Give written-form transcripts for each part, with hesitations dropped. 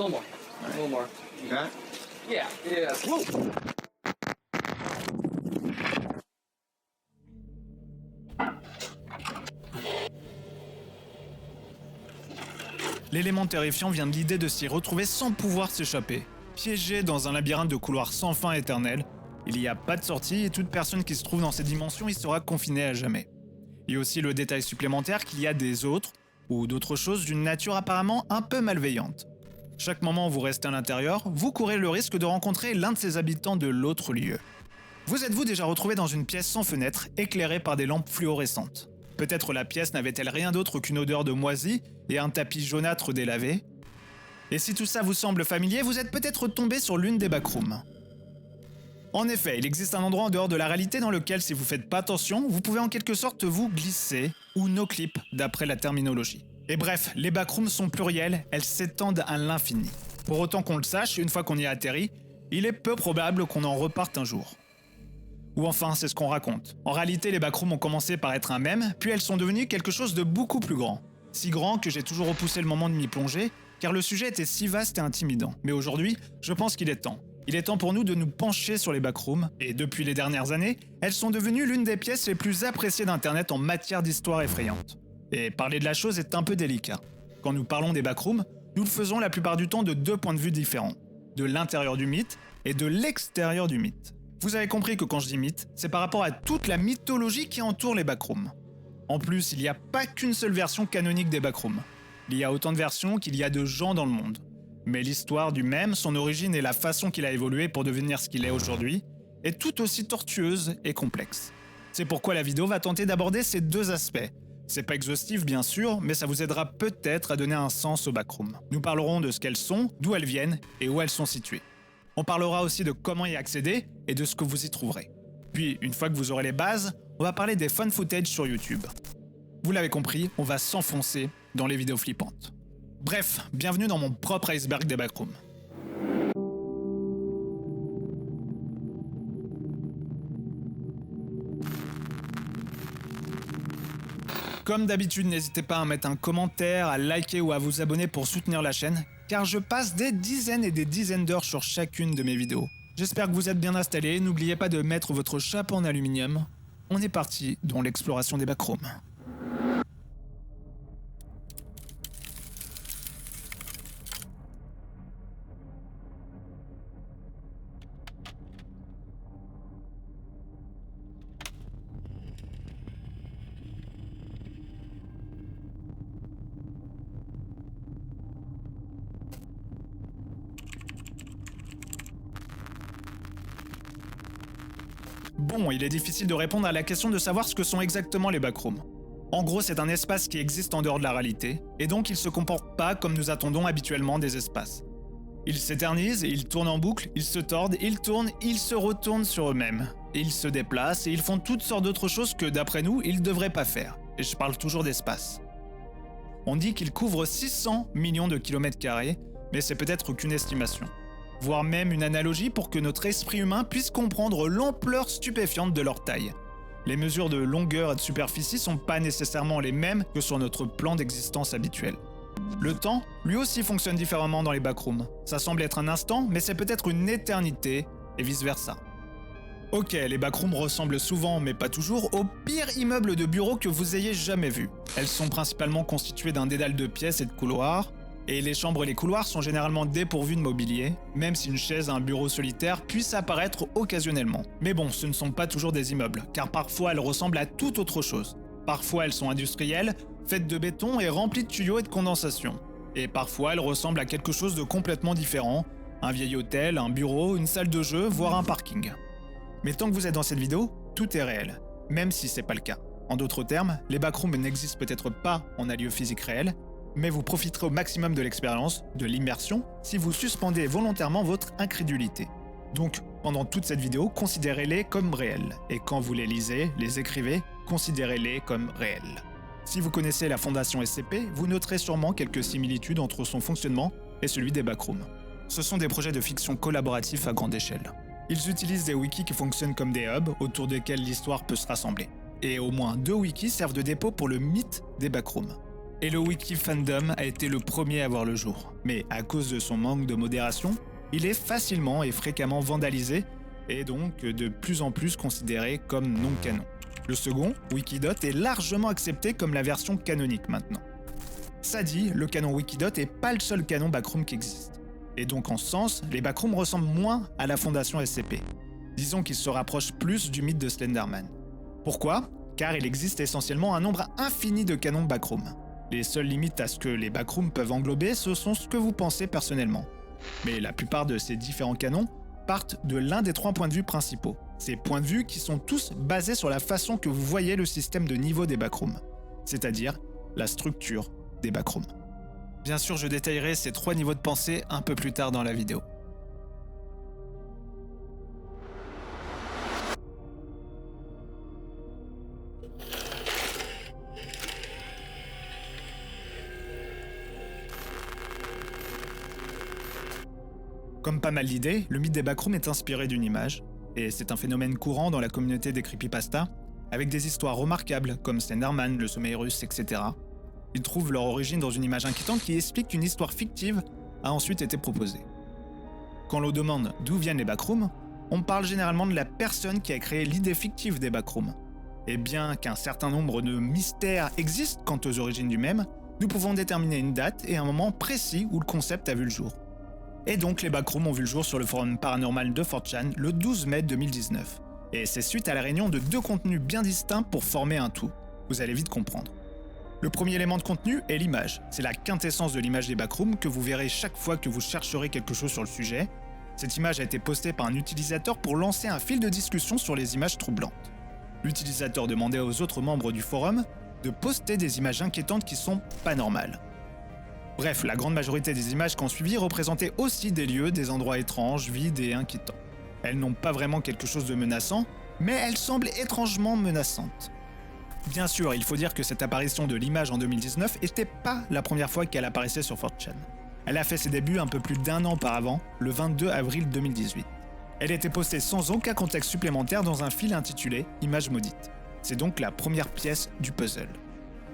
little more. A little more. You got it? Yeah. Yeah. Whoa. L'élément terrifiant vient de l'idée de s'y retrouver sans pouvoir s'échapper. Piégé dans un labyrinthe de couloirs sans fin éternel, il n'y a pas de sortie et toute personne qui se trouve dans ces dimensions y sera confinée à jamais. Il y a aussi le détail supplémentaire qu'il y a des autres, ou d'autres choses d'une nature apparemment un peu malveillante. Chaque moment où vous restez à l'intérieur, vous courez le risque de rencontrer l'un de ces habitants de l'autre lieu. Vous êtes-vous déjà retrouvé dans une pièce sans fenêtre, éclairée par des lampes fluorescentes ? Peut-être la pièce n'avait-elle rien d'autre qu'une odeur de moisi et un tapis jaunâtre délavé ? Et si tout ça vous semble familier, vous êtes peut-être tombé sur l'une des backrooms. En effet, il existe un endroit en dehors de la réalité dans lequel, si vous faites pas attention, vous pouvez en quelque sorte vous glisser, ou no-clip d'après la terminologie. Et bref, les backrooms sont pluriels, elles s'étendent à l'infini. Pour autant qu'on le sache, une fois qu'on y a atterri, il est peu probable qu'on en reparte un jour. Ou enfin, c'est ce qu'on raconte. En réalité, les backrooms ont commencé par être un mème, puis elles sont devenues quelque chose de beaucoup plus grand. Si grand que j'ai toujours repoussé le moment de m'y plonger, car le sujet était si vaste et intimidant. Mais aujourd'hui, je pense qu'il est temps. Il est temps pour nous de nous pencher sur les backrooms, et depuis les dernières années, elles sont devenues l'une des pièces les plus appréciées d'Internet en matière d'histoire effrayante. Et parler de la chose est un peu délicat. Quand nous parlons des backrooms, nous le faisons la plupart du temps de deux points de vue différents. De l'intérieur du mythe et de l'extérieur du mythe. Vous avez compris que quand je dis mythe, c'est par rapport à toute la mythologie qui entoure les backrooms. En plus, il n'y a pas qu'une seule version canonique des backrooms. Il y a autant de versions qu'il y a de gens dans le monde. Mais l'histoire du mème, son origine et la façon qu'il a évolué pour devenir ce qu'il est aujourd'hui, est tout aussi tortueuse et complexe. C'est pourquoi la vidéo va tenter d'aborder ces deux aspects. C'est pas exhaustif bien sûr, mais ça vous aidera peut-être à donner un sens aux backrooms. Nous parlerons de ce qu'elles sont, d'où elles viennent et où elles sont situées. On parlera aussi de comment y accéder et de ce que vous y trouverez. Puis, une fois que vous aurez les bases, on va parler des fun footage sur YouTube. Vous l'avez compris, on va s'enfoncer dans les vidéos flippantes. Bref, bienvenue dans mon propre iceberg des backrooms. Comme d'habitude, n'hésitez pas à mettre un commentaire, à liker ou à vous abonner pour soutenir la chaîne, car je passe des dizaines et des dizaines d'heures sur chacune de mes vidéos. J'espère que vous êtes bien installés, n'oubliez pas de mettre votre chapeau en aluminium. On est parti dans l'exploration des backrooms. Bon, il est difficile de répondre à la question de savoir ce que sont exactement les backrooms. En gros, c'est un espace qui existe en dehors de la réalité, et donc il se comporte pas comme nous attendons habituellement des espaces. Ils s'éternisent, ils tournent en boucle, ils se tordent, ils tournent, ils se retournent sur eux-mêmes. Ils se déplacent et ils font toutes sortes d'autres choses que, d'après nous, ils devraient pas faire. Et je parle toujours d'espace. On dit qu'ils couvrent 600 millions de kilomètres carrés, mais c'est peut-être qu'une estimation. Voire même une analogie pour que notre esprit humain puisse comprendre l'ampleur stupéfiante de leur taille. Les mesures de longueur et de superficie sont pas nécessairement les mêmes que sur notre plan d'existence habituel. Le temps, lui aussi fonctionne différemment dans les backrooms. Ça semble être un instant, mais c'est peut-être une éternité, et vice-versa. Ok, les backrooms ressemblent souvent, mais pas toujours, au pire immeuble de bureau que vous ayez jamais vu. Elles sont principalement constituées d'un dédale de pièces et de couloirs, et les chambres et les couloirs sont généralement dépourvus de mobilier, même si une chaise à un bureau solitaire puisse apparaître occasionnellement. Mais bon, ce ne sont pas toujours des immeubles, car parfois elles ressemblent à toute autre chose. Parfois elles sont industrielles, faites de béton et remplies de tuyaux et de condensation. Et parfois elles ressemblent à quelque chose de complètement différent, un vieil hôtel, un bureau, une salle de jeu, voire un parking. Mais tant que vous êtes dans cette vidéo, tout est réel, même si c'est pas le cas. En d'autres termes, les backrooms n'existent peut-être pas en un lieu physique réel, mais vous profiterez au maximum de l'expérience, de l'immersion, si vous suspendez volontairement votre incrédulité. Donc, pendant toute cette vidéo, considérez-les comme réels, et quand vous les lisez, les écrivez, considérez-les comme réels. Si vous connaissez la fondation SCP, vous noterez sûrement quelques similitudes entre son fonctionnement et celui des backrooms. Ce sont des projets de fiction collaboratifs à grande échelle. Ils utilisent des wikis qui fonctionnent comme des hubs autour desquels l'histoire peut se rassembler. Et au moins 2 wikis servent de dépôt pour le mythe des backrooms. Et le wiki fandom a été le premier à voir le jour. Mais à cause de son manque de modération, il est facilement et fréquemment vandalisé et donc de plus en plus considéré comme non canon. Le second, Wikidot, est largement accepté comme la version canonique maintenant. Ça dit, le canon Wikidot est pas le seul canon backroom qui existe. Et donc en ce sens, les backrooms ressemblent moins à la fondation SCP. Disons qu'ils se rapprochent plus du mythe de Slenderman. Pourquoi ? Car il existe essentiellement un nombre infini de canons backroom. Les seules limites à ce que les backrooms peuvent englober, ce sont ce que vous pensez personnellement. Mais la plupart de ces différents canons partent de l'un des 3 points de vue principaux. Ces points de vue qui sont tous basés sur la façon que vous voyez le système de niveau des backrooms, c'est-à-dire la structure des backrooms. Bien sûr, je détaillerai ces 3 niveaux de pensée un peu plus tard dans la vidéo. Comme pas mal d'idées, le mythe des backrooms est inspiré d'une image, et c'est un phénomène courant dans la communauté des creepypasta, avec des histoires remarquables comme Slenderman, le sommeil russe, etc. Ils trouvent leur origine dans une image inquiétante qui explique qu'une histoire fictive a ensuite été proposée. Quand l'on demande d'où viennent les backrooms, on parle généralement de la personne qui a créé l'idée fictive des backrooms. Et bien qu'un certain nombre de mystères existent quant aux origines du même, nous pouvons déterminer une date et un moment précis où le concept a vu le jour. Et donc les backrooms ont vu le jour sur le forum paranormal de 4chan le 12 mai 2019. Et c'est suite à la réunion de 2 contenus bien distincts pour former un tout. Vous allez vite comprendre. Le premier élément de contenu est l'image. C'est la quintessence de l'image des backrooms que vous verrez chaque fois que vous chercherez quelque chose sur le sujet. Cette image a été postée par un utilisateur pour lancer un fil de discussion sur les images troublantes. L'utilisateur demandait aux autres membres du forum de poster des images inquiétantes qui sont pas normales. Bref, la grande majorité des images qui ont suivi représentaient aussi des lieux, des endroits étranges, vides et inquiétants. Elles n'ont pas vraiment quelque chose de menaçant, mais elles semblent étrangement menaçantes. Bien sûr, il faut dire que cette apparition de l'image en 2019 n'était pas la première fois qu'elle apparaissait sur 4chan. Elle a fait ses débuts un peu plus d'1 an auparavant, le 22 avril 2018. Elle était postée sans aucun contexte supplémentaire dans un fil intitulé « Image maudite ». C'est donc la première pièce du puzzle.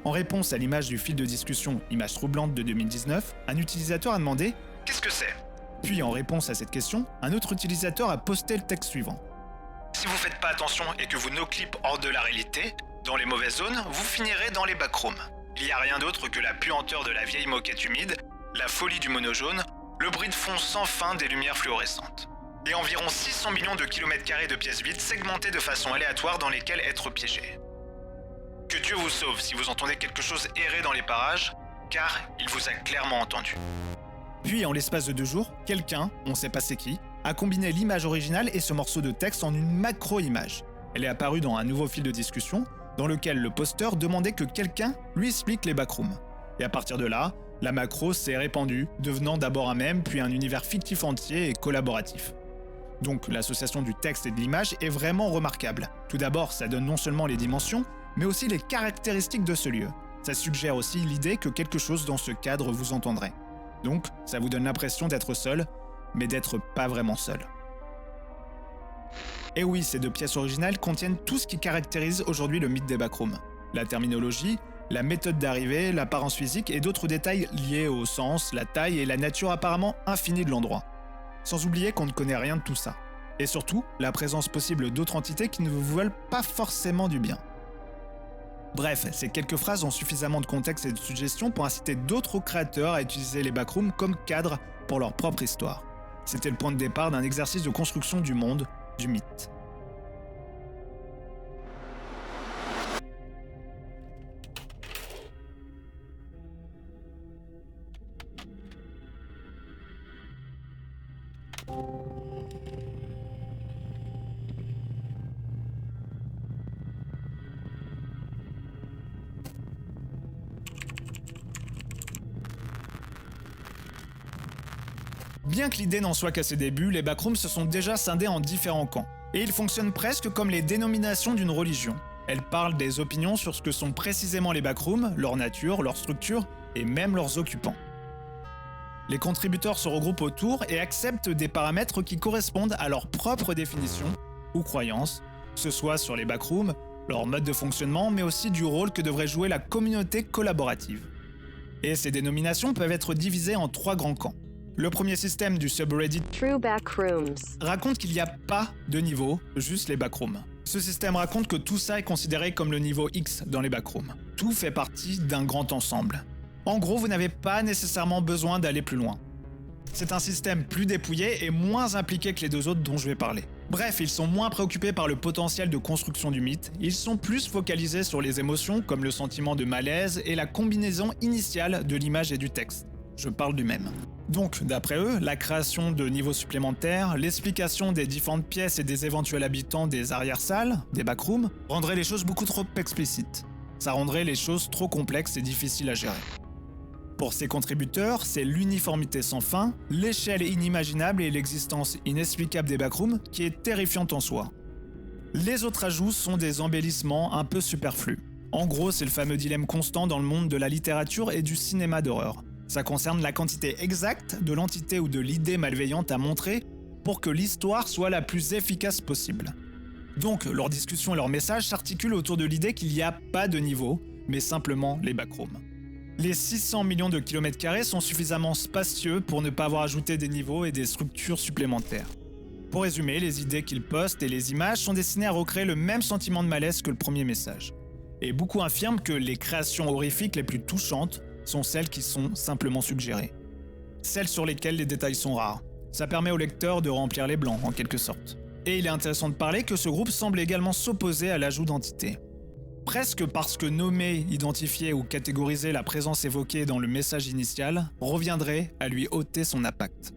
En réponse à l'image du fil de discussion « Image troublante » de 2019, un utilisateur a demandé « Qu'est-ce que c'est ?» Puis en réponse à cette question, un autre utilisateur a posté le texte suivant. « Si vous faites pas attention et que vous no-clip hors de la réalité, dans les mauvaises zones, vous finirez dans les backrooms. Il n'y a rien d'autre que la puanteur de la vieille moquette humide, la folie du mono jaune, le bruit de fond sans fin des lumières fluorescentes. Et environ 600 millions de kilomètres carrés de pièces vides segmentées de façon aléatoire dans lesquelles être piégé. Que Dieu vous sauve si vous entendez quelque chose errer dans les parages, car il vous a clairement entendu. » Puis en l'espace de 2 jours, quelqu'un, on sait pas c'est qui, a combiné l'image originale et ce morceau de texte en une macro-image. Elle est apparue dans un nouveau fil de discussion, dans lequel le posteur demandait que quelqu'un lui explique les backrooms. Et à partir de là, la macro s'est répandue, devenant d'abord un mème, puis un univers fictif entier et collaboratif. Donc l'association du texte et de l'image est vraiment remarquable. Tout d'abord, ça donne non seulement les dimensions, mais aussi les caractéristiques de ce lieu. Ça suggère aussi l'idée que quelque chose dans ce cadre vous entendrait. Donc, ça vous donne l'impression d'être seul, mais d'être pas vraiment seul. Et oui, ces 2 pièces originales contiennent tout ce qui caractérise aujourd'hui le mythe des backrooms. La terminologie, la méthode d'arrivée, l'apparence physique et d'autres détails liés au sens, la taille et la nature apparemment infinie de l'endroit. Sans oublier qu'on ne connaît rien de tout ça. Et surtout, la présence possible d'autres entités qui ne vous veulent pas forcément du bien. Bref, ces quelques phrases ont suffisamment de contexte et de suggestions pour inciter d'autres créateurs à utiliser les backrooms comme cadre pour leur propre histoire. C'était le point de départ d'un exercice de construction du monde, du mythe. Bien que l'idée n'en soit qu'à ses débuts, les backrooms se sont déjà scindés en différents camps. Et ils fonctionnent presque comme les dénominations d'une religion. Elles parlent des opinions sur ce que sont précisément les backrooms, leur nature, leur structure et même leurs occupants. Les contributeurs se regroupent autour et acceptent des paramètres qui correspondent à leur propre définition ou croyance, que ce soit sur les backrooms, leur mode de fonctionnement, mais aussi du rôle que devrait jouer la communauté collaborative. Et ces dénominations peuvent être divisées en 3 grands camps. Le premier système du subreddit True Backrooms. raconte qu'il n'y a pas de niveau, juste les backrooms. Ce système raconte que tout ça est considéré comme le niveau X dans les backrooms. Tout fait partie d'un grand ensemble. En gros, vous n'avez pas nécessairement besoin d'aller plus loin. C'est un système plus dépouillé et moins impliqué que les 2 autres dont je vais parler. Bref, ils sont moins préoccupés par le potentiel de construction du mythe, ils sont plus focalisés sur les émotions comme le sentiment de malaise et la combinaison initiale de l'image et du texte. Je parle du même. Donc, d'après eux, la création de niveaux supplémentaires, l'explication des différentes pièces et des éventuels habitants des arrière-salles, des backrooms, rendrait les choses beaucoup trop explicites. Ça rendrait les choses trop complexes et difficiles à gérer. Pour ces contributeurs, c'est l'uniformité sans fin, l'échelle inimaginable et l'existence inexplicable des backrooms qui est terrifiante en soi. Les autres ajouts sont des embellissements un peu superflus. En gros, c'est le fameux dilemme constant dans le monde de la littérature et du cinéma d'horreur. Ça concerne la quantité exacte de l'entité ou de l'idée malveillante à montrer pour que l'histoire soit la plus efficace possible. Donc, leurs discussions et leurs messages s'articulent autour de l'idée qu'il n'y a pas de niveau, mais simplement les backrooms. Les 600 millions de kilomètres carrés sont suffisamment spacieux pour ne pas avoir ajouté des niveaux et des structures supplémentaires. Pour résumer, les idées qu'ils postent et les images sont destinées à recréer le même sentiment de malaise que le premier message. Et beaucoup affirment que les créations horrifiques les plus touchantes sont celles qui sont simplement suggérées. Celles sur lesquelles les détails sont rares. Ça permet au lecteur de remplir les blancs, en quelque sorte. Et il est intéressant de parler que ce groupe semble également s'opposer à l'ajout d'entités. Presque parce que nommer, identifier ou catégoriser la présence évoquée dans le message initial reviendrait à lui ôter son impact.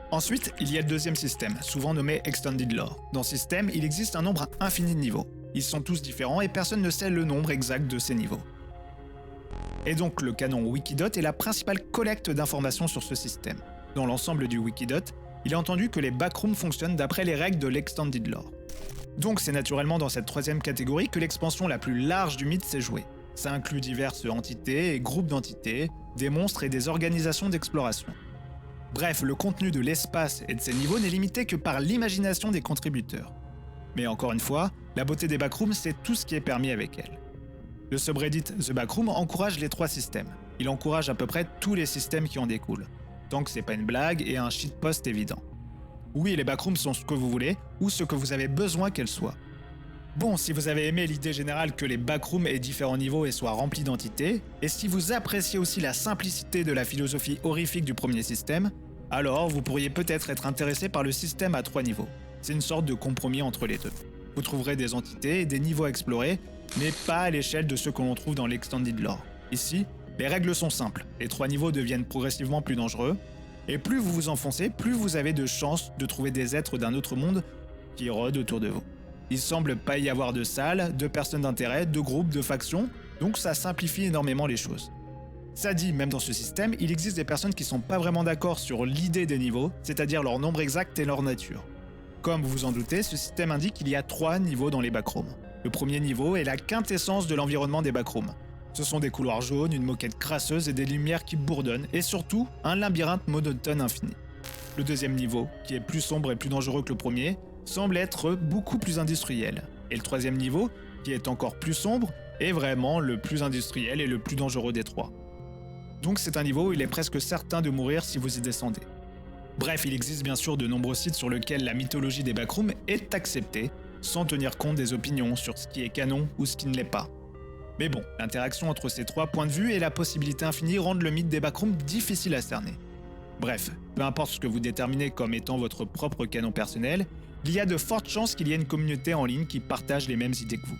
Ensuite, il y a le deuxième système, souvent nommé Extended Lore. Dans ce système, il existe un nombre infini de niveaux. Ils sont tous différents et personne ne sait le nombre exact de ces niveaux. Et donc le canon Wikidot est la principale collecte d'informations sur ce système. Dans l'ensemble du Wikidot, il est entendu que les backrooms fonctionnent d'après les règles de l'Extended Lore. Donc c'est naturellement dans cette troisième catégorie que l'expansion la plus large du mythe s'est jouée. Ça inclut diverses entités et groupes d'entités, des monstres et des organisations d'exploration. Bref, le contenu de l'espace et de ces niveaux n'est limité que par l'imagination des contributeurs. Mais encore une fois, la beauté des backrooms, c'est tout ce qui est permis avec elle. Le subreddit The Backroom encourage les 3 systèmes. Il encourage à peu près tous les systèmes qui en découlent, tant que c'est pas une blague et un shitpost évident. Oui, les backrooms sont ce que vous voulez, ou ce que vous avez besoin qu'elles soient. Bon, si vous avez aimé l'idée générale que les backrooms aient différents niveaux et soient remplis d'entités, et si vous appréciez aussi la simplicité de la philosophie horrifique du premier système, alors vous pourriez peut-être être intéressé par le système à 3 niveaux. C'est une sorte de compromis entre les deux. Vous trouverez des entités et des niveaux à explorer, mais pas à l'échelle de ceux que l'on trouve dans l'Extended Lore. Ici, les règles sont simples, les 3 niveaux deviennent progressivement plus dangereux, et plus vous vous enfoncez, plus vous avez de chances de trouver des êtres d'un autre monde qui rôdent autour de vous. Il semble pas y avoir de salles, de personnes d'intérêt, de groupes, de factions, donc ça simplifie énormément les choses. Ça dit, même dans ce système, il existe des personnes qui sont pas vraiment d'accord sur l'idée des niveaux, c'est-à-dire leur nombre exact et leur nature. Comme vous vous en doutez, ce système indique qu'il y a 3 niveaux dans les backrooms. Le premier niveau est la quintessence de l'environnement des backrooms. Ce sont des couloirs jaunes, une moquette crasseuse et des lumières qui bourdonnent, et surtout, un labyrinthe monotone infini. Le deuxième niveau, qui est plus sombre et plus dangereux que le premier, semble être beaucoup plus industriel. Et le troisième niveau, qui est encore plus sombre, est vraiment le plus industriel et le plus dangereux des 3. Donc c'est un niveau où il est presque certain de mourir si vous y descendez. Bref, il existe bien sûr de nombreux sites sur lesquels la mythologie des backrooms est acceptée, sans tenir compte des opinions sur ce qui est canon ou ce qui ne l'est pas. Mais bon, l'interaction entre ces 3 points de vue et la possibilité infinie rendent le mythe des backrooms difficile à cerner. Bref, peu importe ce que vous déterminez comme étant votre propre canon personnel, il y a de fortes chances qu'il y ait une communauté en ligne qui partage les mêmes idées que vous.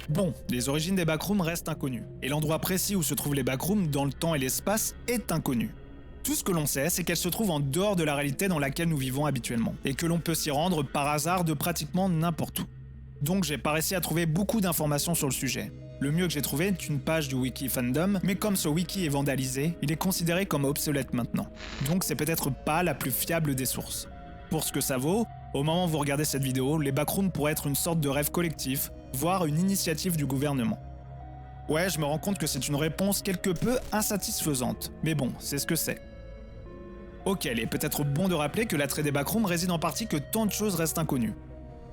Bon, les origines des backrooms restent inconnues, et l'endroit précis où se trouvent les backrooms dans le temps et l'espace est inconnu. Tout ce que l'on sait, c'est qu'elles se trouvent en dehors de la réalité dans laquelle nous vivons habituellement, et que l'on peut s'y rendre par hasard de pratiquement n'importe où. Donc j'ai pas réussi à trouver beaucoup d'informations sur le sujet. Le mieux que j'ai trouvé est une page du wiki fandom, mais comme ce wiki est vandalisé, il est considéré comme obsolète maintenant. Donc c'est peut-être pas la plus fiable des sources. Pour ce que ça vaut, au moment où vous regardez cette vidéo, les backrooms pourraient être une sorte de rêve collectif, voire une initiative du gouvernement. Ouais, je me rends compte que c'est une réponse quelque peu insatisfaisante, mais bon, c'est ce que c'est. Ok, il est peut-être bon de rappeler que l'attrait des backrooms réside en partie que tant de choses restent inconnues.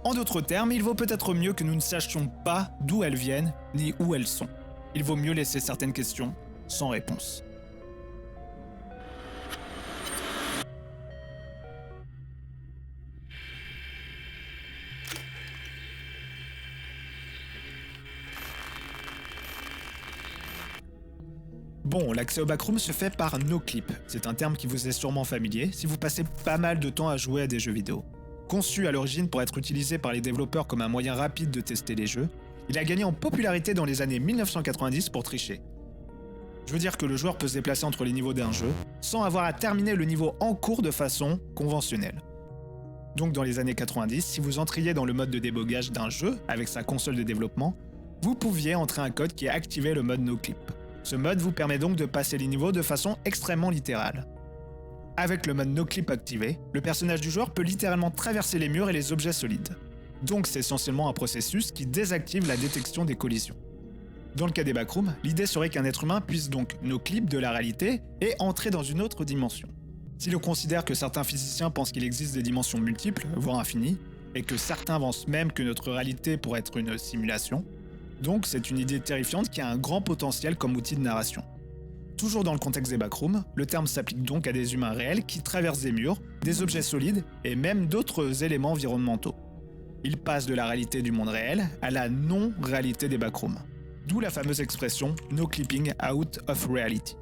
En d'autres termes, il vaut peut-être mieux que nous ne sachions pas d'où elles viennent, ni où elles sont. Il vaut mieux laisser certaines questions sans réponse. Bon, l'accès au backroom se fait par NoClip. C'est un terme qui vous est sûrement familier si vous passez pas mal de temps à jouer à des jeux vidéo. Conçu à l'origine pour être utilisé par les développeurs comme un moyen rapide de tester les jeux, il a gagné en popularité dans les années 1990 pour tricher. Je veux dire que le joueur peut se déplacer entre les niveaux d'un jeu sans avoir à terminer le niveau en cours de façon conventionnelle. Donc dans les années 90, si vous entriez dans le mode de débogage d'un jeu avec sa console de développement, vous pouviez entrer un code qui activait le mode NoClip. Ce mode vous permet donc de passer les niveaux de façon extrêmement littérale. Avec le mode NoClip activé, le personnage du joueur peut littéralement traverser les murs et les objets solides. Donc c'est essentiellement un processus qui désactive la détection des collisions. Dans le cas des backrooms, l'idée serait qu'un être humain puisse donc NoClip de la réalité et entrer dans une autre dimension. Si l'on considère que certains physiciens pensent qu'il existe des dimensions multiples, voire infinies, et que certains avancent même que notre réalité pourrait être une simulation, donc c'est une idée terrifiante qui a un grand potentiel comme outil de narration. Toujours dans le contexte des backrooms, le terme s'applique donc à des humains réels qui traversent des murs, des objets solides et même d'autres éléments environnementaux. Ils passent de la réalité du monde réel à la non-réalité des backrooms. D'où la fameuse expression « no clipping out of reality ».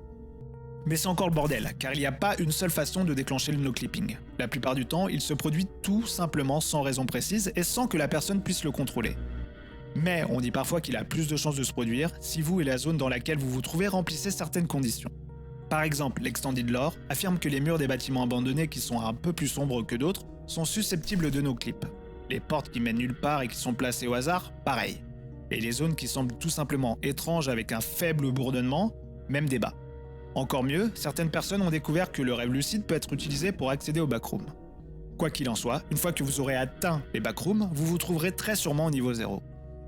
Mais c'est encore le bordel, car il n'y a pas une seule façon de déclencher le no-clipping. La plupart du temps, il se produit tout simplement sans raison précise et sans que la personne puisse le contrôler. Mais on dit parfois qu'il a plus de chances de se produire si vous et la zone dans laquelle vous vous trouvez remplissez certaines conditions. Par exemple, l'Extended Lore affirme que les murs des bâtiments abandonnés qui sont un peu plus sombres que d'autres sont susceptibles de no-clip. Les portes qui mènent nulle part et qui sont placées au hasard, pareil. Et les zones qui semblent tout simplement étranges avec un faible bourdonnement, même débat. Encore mieux, certaines personnes ont découvert que le rêve lucide peut être utilisé pour accéder aux backrooms. Quoi qu'il en soit, une fois que vous aurez atteint les backrooms, vous vous trouverez très sûrement au niveau 0.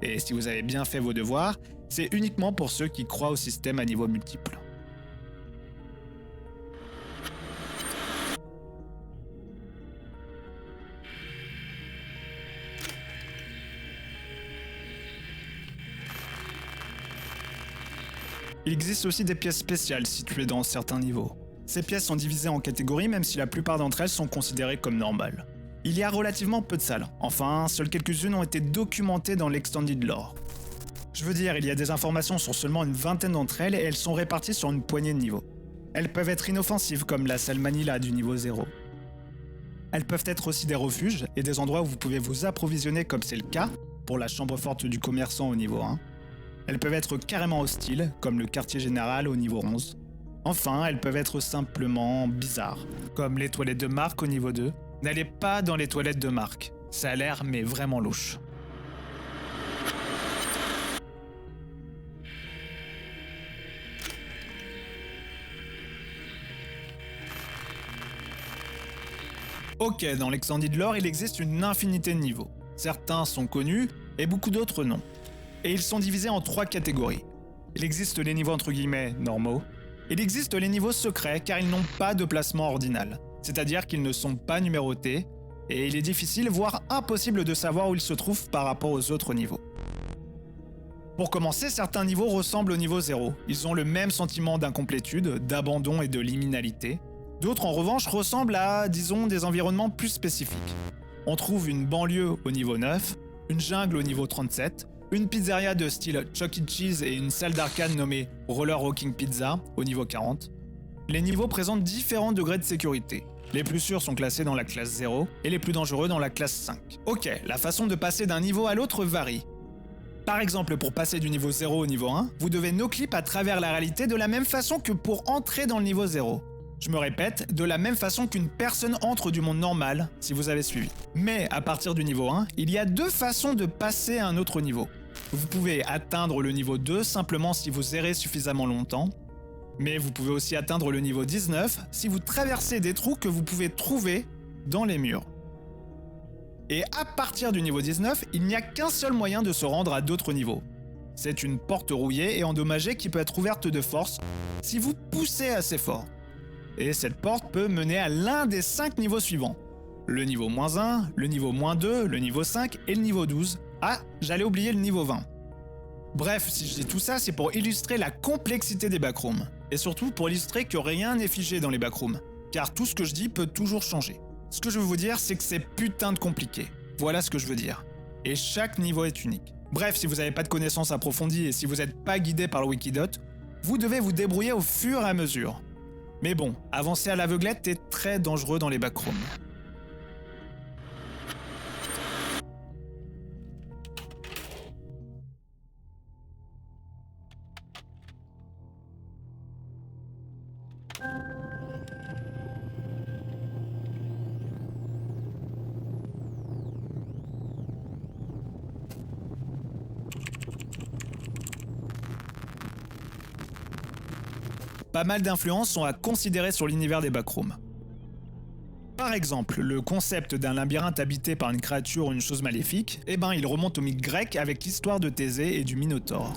Et si vous avez bien fait vos devoirs, c'est uniquement pour ceux qui croient au système à niveau multiple. Il existe aussi des pièces spéciales situées dans certains niveaux. Ces pièces sont divisées en catégories même si la plupart d'entre elles sont considérées comme normales. Il y a relativement peu de salles, enfin, seules quelques-unes ont été documentées dans l'Extended Lore. Je veux dire, il y a des informations sur seulement une vingtaine d'entre elles et elles sont réparties sur une poignée de niveaux. Elles peuvent être inoffensives comme la salle Manila du niveau 0. Elles peuvent être aussi des refuges et des endroits où vous pouvez vous approvisionner comme c'est le cas pour la chambre forte du commerçant au niveau 1. Elles peuvent être carrément hostiles comme le quartier général au niveau 11. Enfin, elles peuvent être simplement bizarres, comme les toilettes de Mark au niveau 2. N'allez pas dans les toilettes de Mark, ça a l'air mais vraiment louche. Ok, dans l'Extended Lore, il existe une infinité de niveaux. Certains sont connus et beaucoup d'autres non. Et ils sont divisés en 3 catégories. Il existe les niveaux entre guillemets normaux. Il existe les niveaux secrets car ils n'ont pas de placement ordinal. C'est-à-dire qu'ils ne sont pas numérotés, et il est difficile, voire impossible de savoir où ils se trouvent par rapport aux autres niveaux. Pour commencer, certains niveaux ressemblent au niveau 0. Ils ont le même sentiment d'incomplétude, d'abandon et de liminalité. D'autres en revanche ressemblent à, disons, des environnements plus spécifiques. On trouve une banlieue au niveau 9, une jungle au niveau 37, une pizzeria de style Chuck E. Cheese et une salle d'arcade nommée Roller Rocking Pizza au niveau 40. Les niveaux présentent différents degrés de sécurité. Les plus sûrs sont classés dans la classe 0 et les plus dangereux dans la classe 5. Ok, la façon de passer d'un niveau à l'autre varie. Par exemple, pour passer du niveau 0 au niveau 1, vous devez no-clip à travers la réalité de la même façon que pour entrer dans le niveau 0. Je me répète, de la même façon qu'une personne entre du monde normal, si vous avez suivi. Mais à partir du niveau 1, il y a 2 façons de passer à un autre niveau. Vous pouvez atteindre le niveau 2 simplement si vous errez suffisamment longtemps, mais vous pouvez aussi atteindre le niveau 19 si vous traversez des trous que vous pouvez trouver dans les murs. Et à partir du niveau 19, il n'y a qu'un seul moyen de se rendre à d'autres niveaux. C'est une porte rouillée et endommagée qui peut être ouverte de force si vous poussez assez fort. Et cette porte peut mener à l'un des 5 niveaux suivants. Le niveau -1, le niveau -2, le niveau 5 et le niveau 12. Ah, j'allais oublier le niveau 20. Bref, si je dis tout ça, c'est pour illustrer la complexité des backrooms. Et surtout pour illustrer que rien n'est figé dans les backrooms. Car tout ce que je dis peut toujours changer. Ce que je veux vous dire, c'est que c'est putain de compliqué. Voilà ce que je veux dire. Et chaque niveau est unique. Bref, si vous n'avez pas de connaissances approfondies et si vous n'êtes pas guidé par le Wikidot, vous devez vous débrouiller au fur et à mesure. Mais bon, avancer à l'aveuglette est très dangereux dans les backrooms. Pas mal d'influences sont à considérer sur l'univers des backrooms. Par exemple, le concept d'un labyrinthe habité par une créature ou une chose maléfique, il remonte au mythe grec avec l'histoire de Thésée et du Minotaure.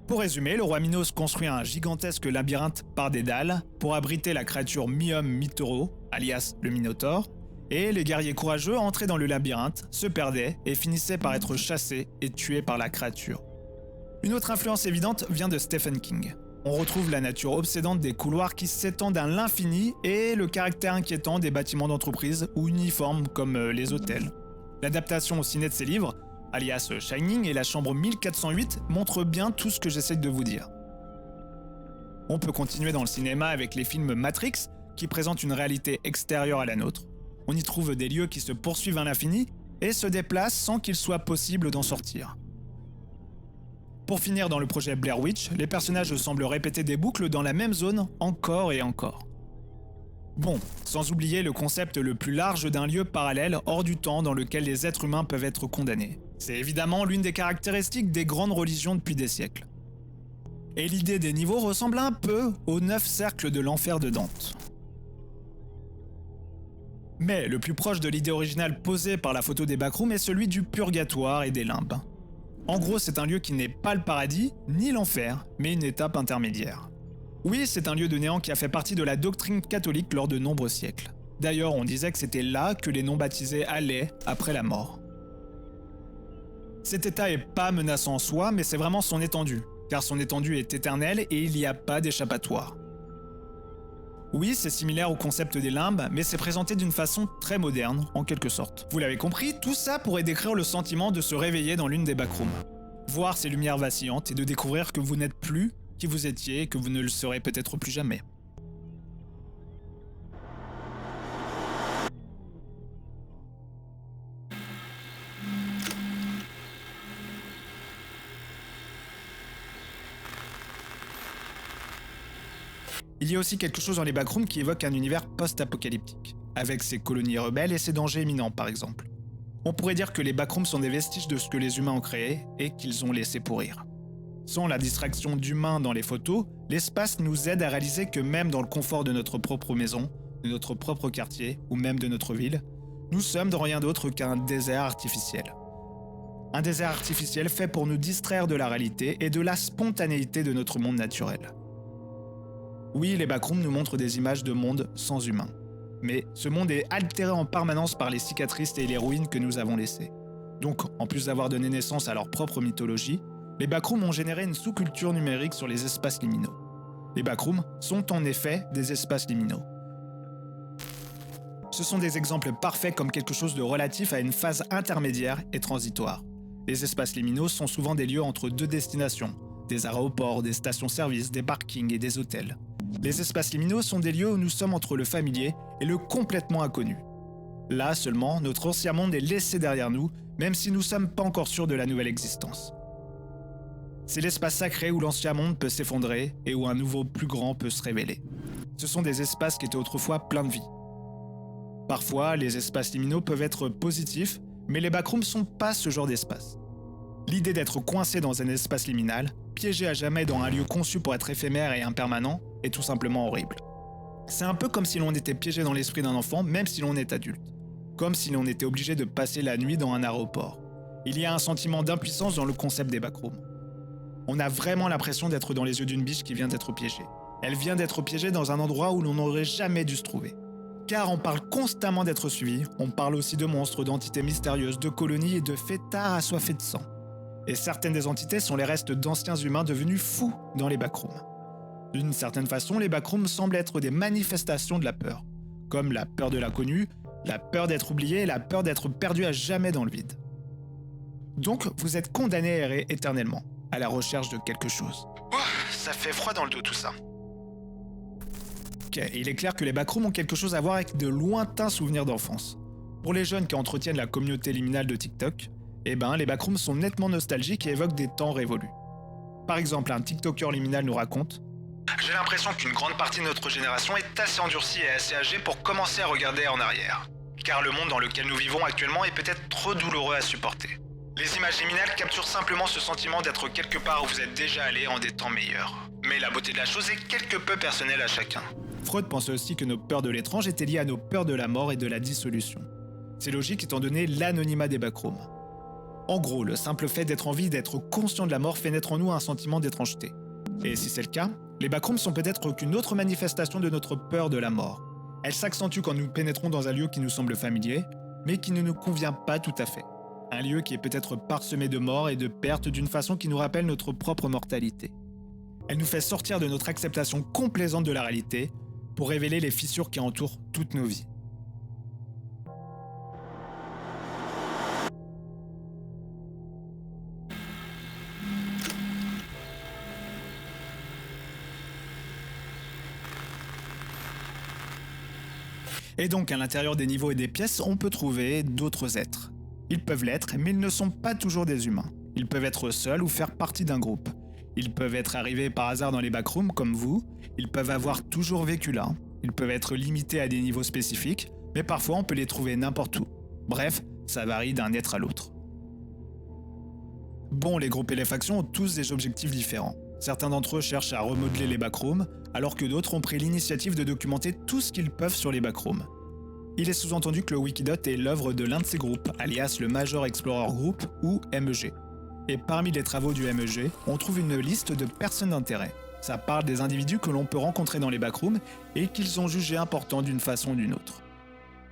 Pour résumer, le roi Minos construit un gigantesque labyrinthe par des dalles pour abriter la créature Mium Mitoro, alias le Minotaure, et les guerriers courageux entraient dans le labyrinthe, se perdaient et finissaient par être chassés et tués par la créature. Une autre influence évidente vient de Stephen King. On retrouve la nature obsédante des couloirs qui s'étendent à l'infini et le caractère inquiétant des bâtiments d'entreprise ou uniformes comme les hôtels. L'adaptation au ciné de ces livres, alias Shining et la chambre 1408, montre bien tout ce que j'essaie de vous dire. On peut continuer dans le cinéma avec les films Matrix, qui présentent une réalité extérieure à la nôtre. On y trouve des lieux qui se poursuivent à l'infini et se déplacent sans qu'il soit possible d'en sortir. Pour finir dans le projet Blair Witch, les personnages semblent répéter des boucles dans la même zone encore et encore. Bon, sans oublier le concept le plus large d'un lieu parallèle hors du temps dans lequel les êtres humains peuvent être condamnés. C'est évidemment l'une des caractéristiques des grandes religions depuis des siècles. Et l'idée des niveaux ressemble un peu aux 9 cercles de l'enfer de Dante. Mais le plus proche de l'idée originale posée par la photo des backrooms est celui du purgatoire et des limbes. En gros, c'est un lieu qui n'est pas le paradis, ni l'enfer, mais une étape intermédiaire. Oui, c'est un lieu de néant qui a fait partie de la doctrine catholique lors de nombreux siècles. D'ailleurs, on disait que c'était là que les non-baptisés allaient après la mort. Cet état est pas menaçant en soi, mais c'est vraiment son étendue, car son étendue est éternelle et il n'y a pas d'échappatoire. Oui, c'est similaire au concept des limbes, mais c'est présenté d'une façon très moderne, en quelque sorte. Vous l'avez compris, tout ça pourrait décrire le sentiment de se réveiller dans l'une des backrooms. Voir ces lumières vacillantes et de découvrir que vous n'êtes plus qui vous étiez et que vous ne le serez peut-être plus jamais. Il y a aussi quelque chose dans les backrooms qui évoque un univers post-apocalyptique, avec ses colonies rebelles et ses dangers imminents par exemple. On pourrait dire que les backrooms sont des vestiges de ce que les humains ont créé et qu'ils ont laissé pourrir. Sans la distraction d'humains dans les photos, l'espace nous aide à réaliser que même dans le confort de notre propre maison, de notre propre quartier ou même de notre ville, nous sommes dans rien d'autre qu'un désert artificiel. Un désert artificiel fait pour nous distraire de la réalité et de la spontanéité de notre monde naturel. Oui, les backrooms nous montrent des images de monde sans humains. Mais ce monde est altéré en permanence par les cicatrices et les ruines que nous avons laissées. Donc, en plus d'avoir donné naissance à leur propre mythologie, les backrooms ont généré une sous-culture numérique sur les espaces liminaux. Les backrooms sont en effet des espaces liminaux. Ce sont des exemples parfaits comme quelque chose de relatif à une phase intermédiaire et transitoire. Les espaces liminaux sont souvent des lieux entre deux destinations, des aéroports, des stations-service, des parkings et des hôtels. Les espaces liminaux sont des lieux où nous sommes entre le familier et le complètement inconnu. Là seulement, notre ancien monde est laissé derrière nous, même si nous ne sommes pas encore sûrs de la nouvelle existence. C'est l'espace sacré où l'ancien monde peut s'effondrer et où un nouveau plus grand peut se révéler. Ce sont des espaces qui étaient autrefois pleins de vie. Parfois, les espaces liminaux peuvent être positifs, mais les backrooms ne sont pas ce genre d'espace. L'idée d'être coincé dans un espace liminal, piégé à jamais dans un lieu conçu pour être éphémère et impermanent, est tout simplement horrible. C'est un peu comme si l'on était piégé dans l'esprit d'un enfant même si l'on est adulte. Comme si l'on était obligé de passer la nuit dans un aéroport. Il y a un sentiment d'impuissance dans le concept des backrooms. On a vraiment l'impression d'être dans les yeux d'une biche qui vient d'être piégée. Elle vient d'être piégée dans un endroit où l'on n'aurait jamais dû se trouver. Car on parle constamment d'être suivi, on parle aussi de monstres, d'entités mystérieuses, de colonies et de fêtards assoiffés de sang. Et certaines des entités sont les restes d'anciens humains devenus fous dans les backrooms. D'une certaine façon, les backrooms semblent être des manifestations de la peur, comme la peur de l'inconnu, la peur d'être oublié et la peur d'être perdu à jamais dans le vide. Donc, vous êtes condamné à errer éternellement, à la recherche de quelque chose. Ça fait froid dans le dos tout ça. Ok, il est clair que les backrooms ont quelque chose à voir avec de lointains souvenirs d'enfance. Pour les jeunes qui entretiennent la communauté liminale de TikTok, les backrooms sont nettement nostalgiques et évoquent des temps révolus. Par exemple, un TikToker liminal nous raconte « J'ai l'impression qu'une grande partie de notre génération est assez endurcie et assez âgée pour commencer à regarder en arrière. Car le monde dans lequel nous vivons actuellement est peut-être trop douloureux à supporter. Les images liminales capturent simplement ce sentiment d'être quelque part où vous êtes déjà allé en des temps meilleurs. Mais la beauté de la chose est quelque peu personnelle à chacun. » Freud pensait aussi que nos peurs de l'étrange étaient liées à nos peurs de la mort et de la dissolution. C'est logique étant donné l'anonymat des backrooms. En gros, le simple fait d'être en vie et d'être conscient de la mort fait naître en nous un sentiment d'étrangeté. Et si c'est le cas, les backrooms sont peut-être qu'une autre manifestation de notre peur de la mort. Elles s'accentuent quand nous pénétrons dans un lieu qui nous semble familier, mais qui ne nous convient pas tout à fait. Un lieu qui est peut-être parsemé de morts et de pertes d'une façon qui nous rappelle notre propre mortalité. Elle nous fait sortir de notre acceptation complaisante de la réalité pour révéler les fissures qui entourent toutes nos vies. Et donc, à l'intérieur des niveaux et des pièces, on peut trouver d'autres êtres. Ils peuvent l'être, mais ils ne sont pas toujours des humains. Ils peuvent être seuls ou faire partie d'un groupe. Ils peuvent être arrivés par hasard dans les backrooms, comme vous. Ils peuvent avoir toujours vécu là. Ils peuvent être limités à des niveaux spécifiques, mais parfois on peut les trouver n'importe où. Bref, ça varie d'un être à l'autre. Bon, les groupes et les factions ont tous des objectifs différents. Certains d'entre eux cherchent à remodeler les backrooms, alors que d'autres ont pris l'initiative de documenter tout ce qu'ils peuvent sur les backrooms. Il est sous-entendu que le Wikidot est l'œuvre de l'un de ces groupes, alias le Major Explorer Group ou MEG. Et parmi les travaux du MEG, on trouve une liste de personnes d'intérêt. Ça parle des individus que l'on peut rencontrer dans les backrooms et qu'ils ont jugés importants d'une façon ou d'une autre.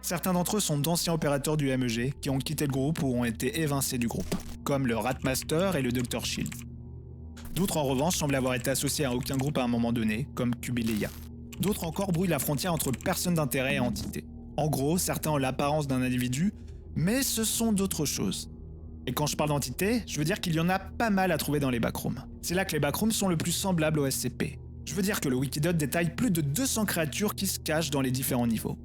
Certains d'entre eux sont d'anciens opérateurs du MEG qui ont quitté le groupe ou ont été évincés du groupe, comme le Ratmaster et le Dr. Shield. D'autres en revanche semblent avoir été associés à aucun groupe à un moment donné, comme Cubileia. D'autres encore brouillent la frontière entre personnes d'intérêt et entités. En gros, certains ont l'apparence d'un individu, mais ce sont d'autres choses. Et quand je parle d'entité, je veux dire qu'il y en a pas mal à trouver dans les backrooms. C'est là que les backrooms sont le plus semblables au SCP. Je veux dire que le Wikidot détaille plus de 200 créatures qui se cachent dans les différents niveaux.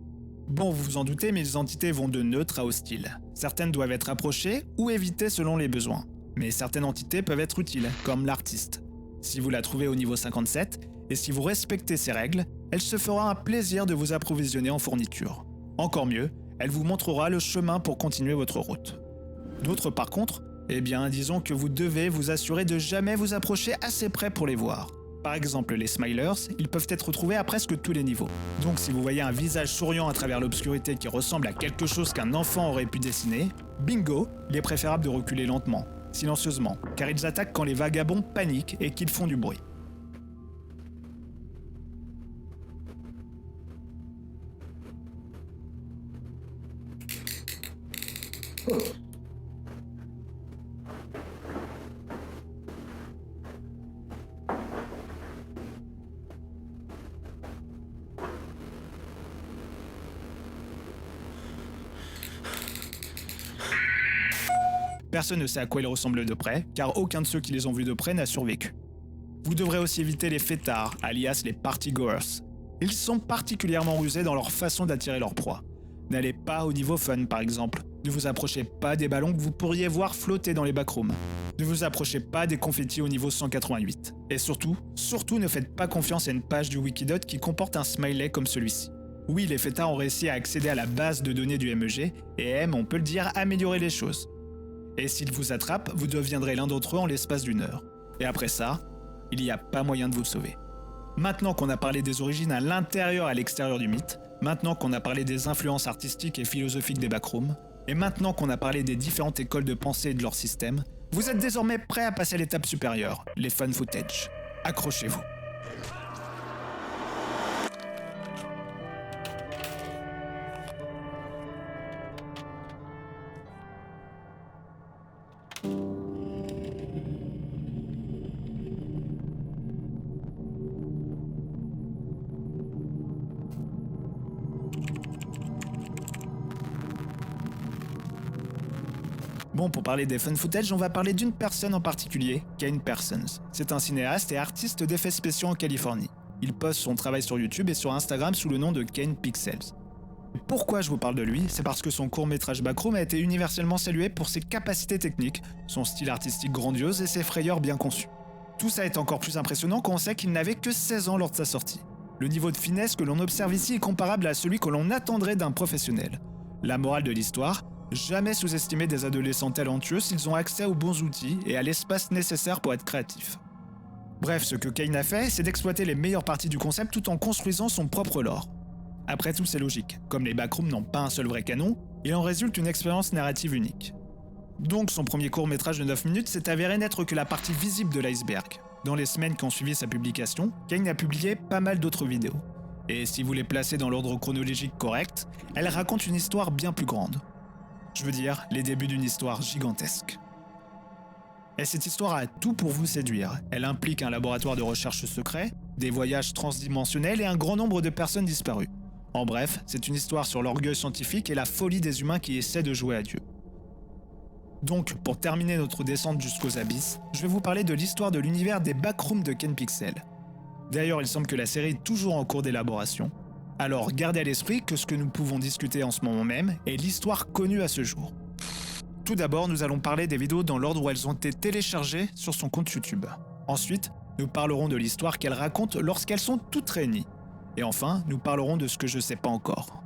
Bon, vous vous en doutez, mais les entités vont de neutres à hostiles. Certaines doivent être approchées ou évitées selon les besoins. Mais certaines entités peuvent être utiles, comme l'artiste. Si vous la trouvez au niveau 57, et si vous respectez ses règles, elle se fera un plaisir de vous approvisionner en fournitures. Encore mieux, elle vous montrera le chemin pour continuer votre route. D'autres par contre, disons que vous devez vous assurer de jamais vous approcher assez près pour les voir. Par exemple, les smilers, ils peuvent être trouvés à presque tous les niveaux. Donc si vous voyez un visage souriant à travers l'obscurité qui ressemble à quelque chose qu'un enfant aurait pu dessiner, bingo, il est préférable de reculer lentement, silencieusement, car ils attaquent quand les vagabonds paniquent et qu'ils font du bruit. Personne ne sait à quoi ils ressemblent de près, car aucun de ceux qui les ont vus de près n'a survécu. Vous devrez aussi éviter les fêtards, alias les partygoers. Ils sont particulièrement rusés dans leur façon d'attirer leur proie. N'allez pas au niveau fun par exemple. Ne vous approchez pas des ballons que vous pourriez voir flotter dans les backrooms. Ne vous approchez pas des confettis au niveau 188. Et surtout ne faites pas confiance à une page du Wikidot qui comporte un smiley comme celui-ci. Oui, les fêtards ont réussi à accéder à la base de données du MEG et aiment, on peut le dire, améliorer les choses. Et s'ils vous attrapent, vous deviendrez l'un d'entre eux en l'espace d'1 heure. Et après ça, il n'y a pas moyen de vous sauver. Maintenant qu'on a parlé des origines à l'intérieur et à l'extérieur du mythe, maintenant qu'on a parlé des influences artistiques et philosophiques des backrooms, et maintenant qu'on a parlé des différentes écoles de pensée et de leur système, vous êtes désormais prêts à passer à l'étape supérieure, les fan footage. Accrochez-vous. Bon, pour parler des fun footage, on va parler d'une personne en particulier, Kane Parsons. C'est un cinéaste et artiste d'effets spéciaux en Californie. Il poste son travail sur YouTube et sur Instagram sous le nom de Kane Pixels. Pourquoi je vous parle de lui? C'est parce que son court-métrage Backroom a été universellement salué pour ses capacités techniques, son style artistique grandiose et ses frayeurs bien conçues. Tout ça est encore plus impressionnant quand on sait qu'il n'avait que 16 ans lors de sa sortie. Le niveau de finesse que l'on observe ici est comparable à celui que l'on attendrait d'un professionnel. La morale de l'histoire: jamais sous-estimer des adolescents talentueux s'ils ont accès aux bons outils et à l'espace nécessaire pour être créatifs. Bref, ce que Kane a fait, c'est d'exploiter les meilleures parties du concept tout en construisant son propre lore. Après tout, c'est logique. Comme les backrooms n'ont pas un seul vrai canon, il en résulte une expérience narrative unique. Donc son premier court-métrage de 9 minutes s'est avéré n'être que la partie visible de l'iceberg. Dans les semaines qui ont suivi sa publication, Kane a publié pas mal d'autres vidéos. Et si vous les placez dans l'ordre chronologique correct, elles racontent une histoire bien plus grande. Je veux dire, les débuts d'une histoire gigantesque. Et cette histoire a tout pour vous séduire. Elle implique un laboratoire de recherche secret, des voyages transdimensionnels et un grand nombre de personnes disparues. En bref, c'est une histoire sur l'orgueil scientifique et la folie des humains qui essaient de jouer à Dieu. Donc, pour terminer notre descente jusqu'aux abysses, je vais vous parler de l'histoire de l'univers des backrooms de Kane Pixel. D'ailleurs, il semble que la série est toujours en cours d'élaboration. Alors gardez à l'esprit que ce que nous pouvons discuter en ce moment même est l'histoire connue à ce jour. Tout d'abord, nous allons parler des vidéos dans l'ordre où elles ont été téléchargées sur son compte YouTube. Ensuite, nous parlerons de l'histoire qu'elles racontent lorsqu'elles sont toutes réunies. Et enfin, nous parlerons de ce que je ne sais pas encore.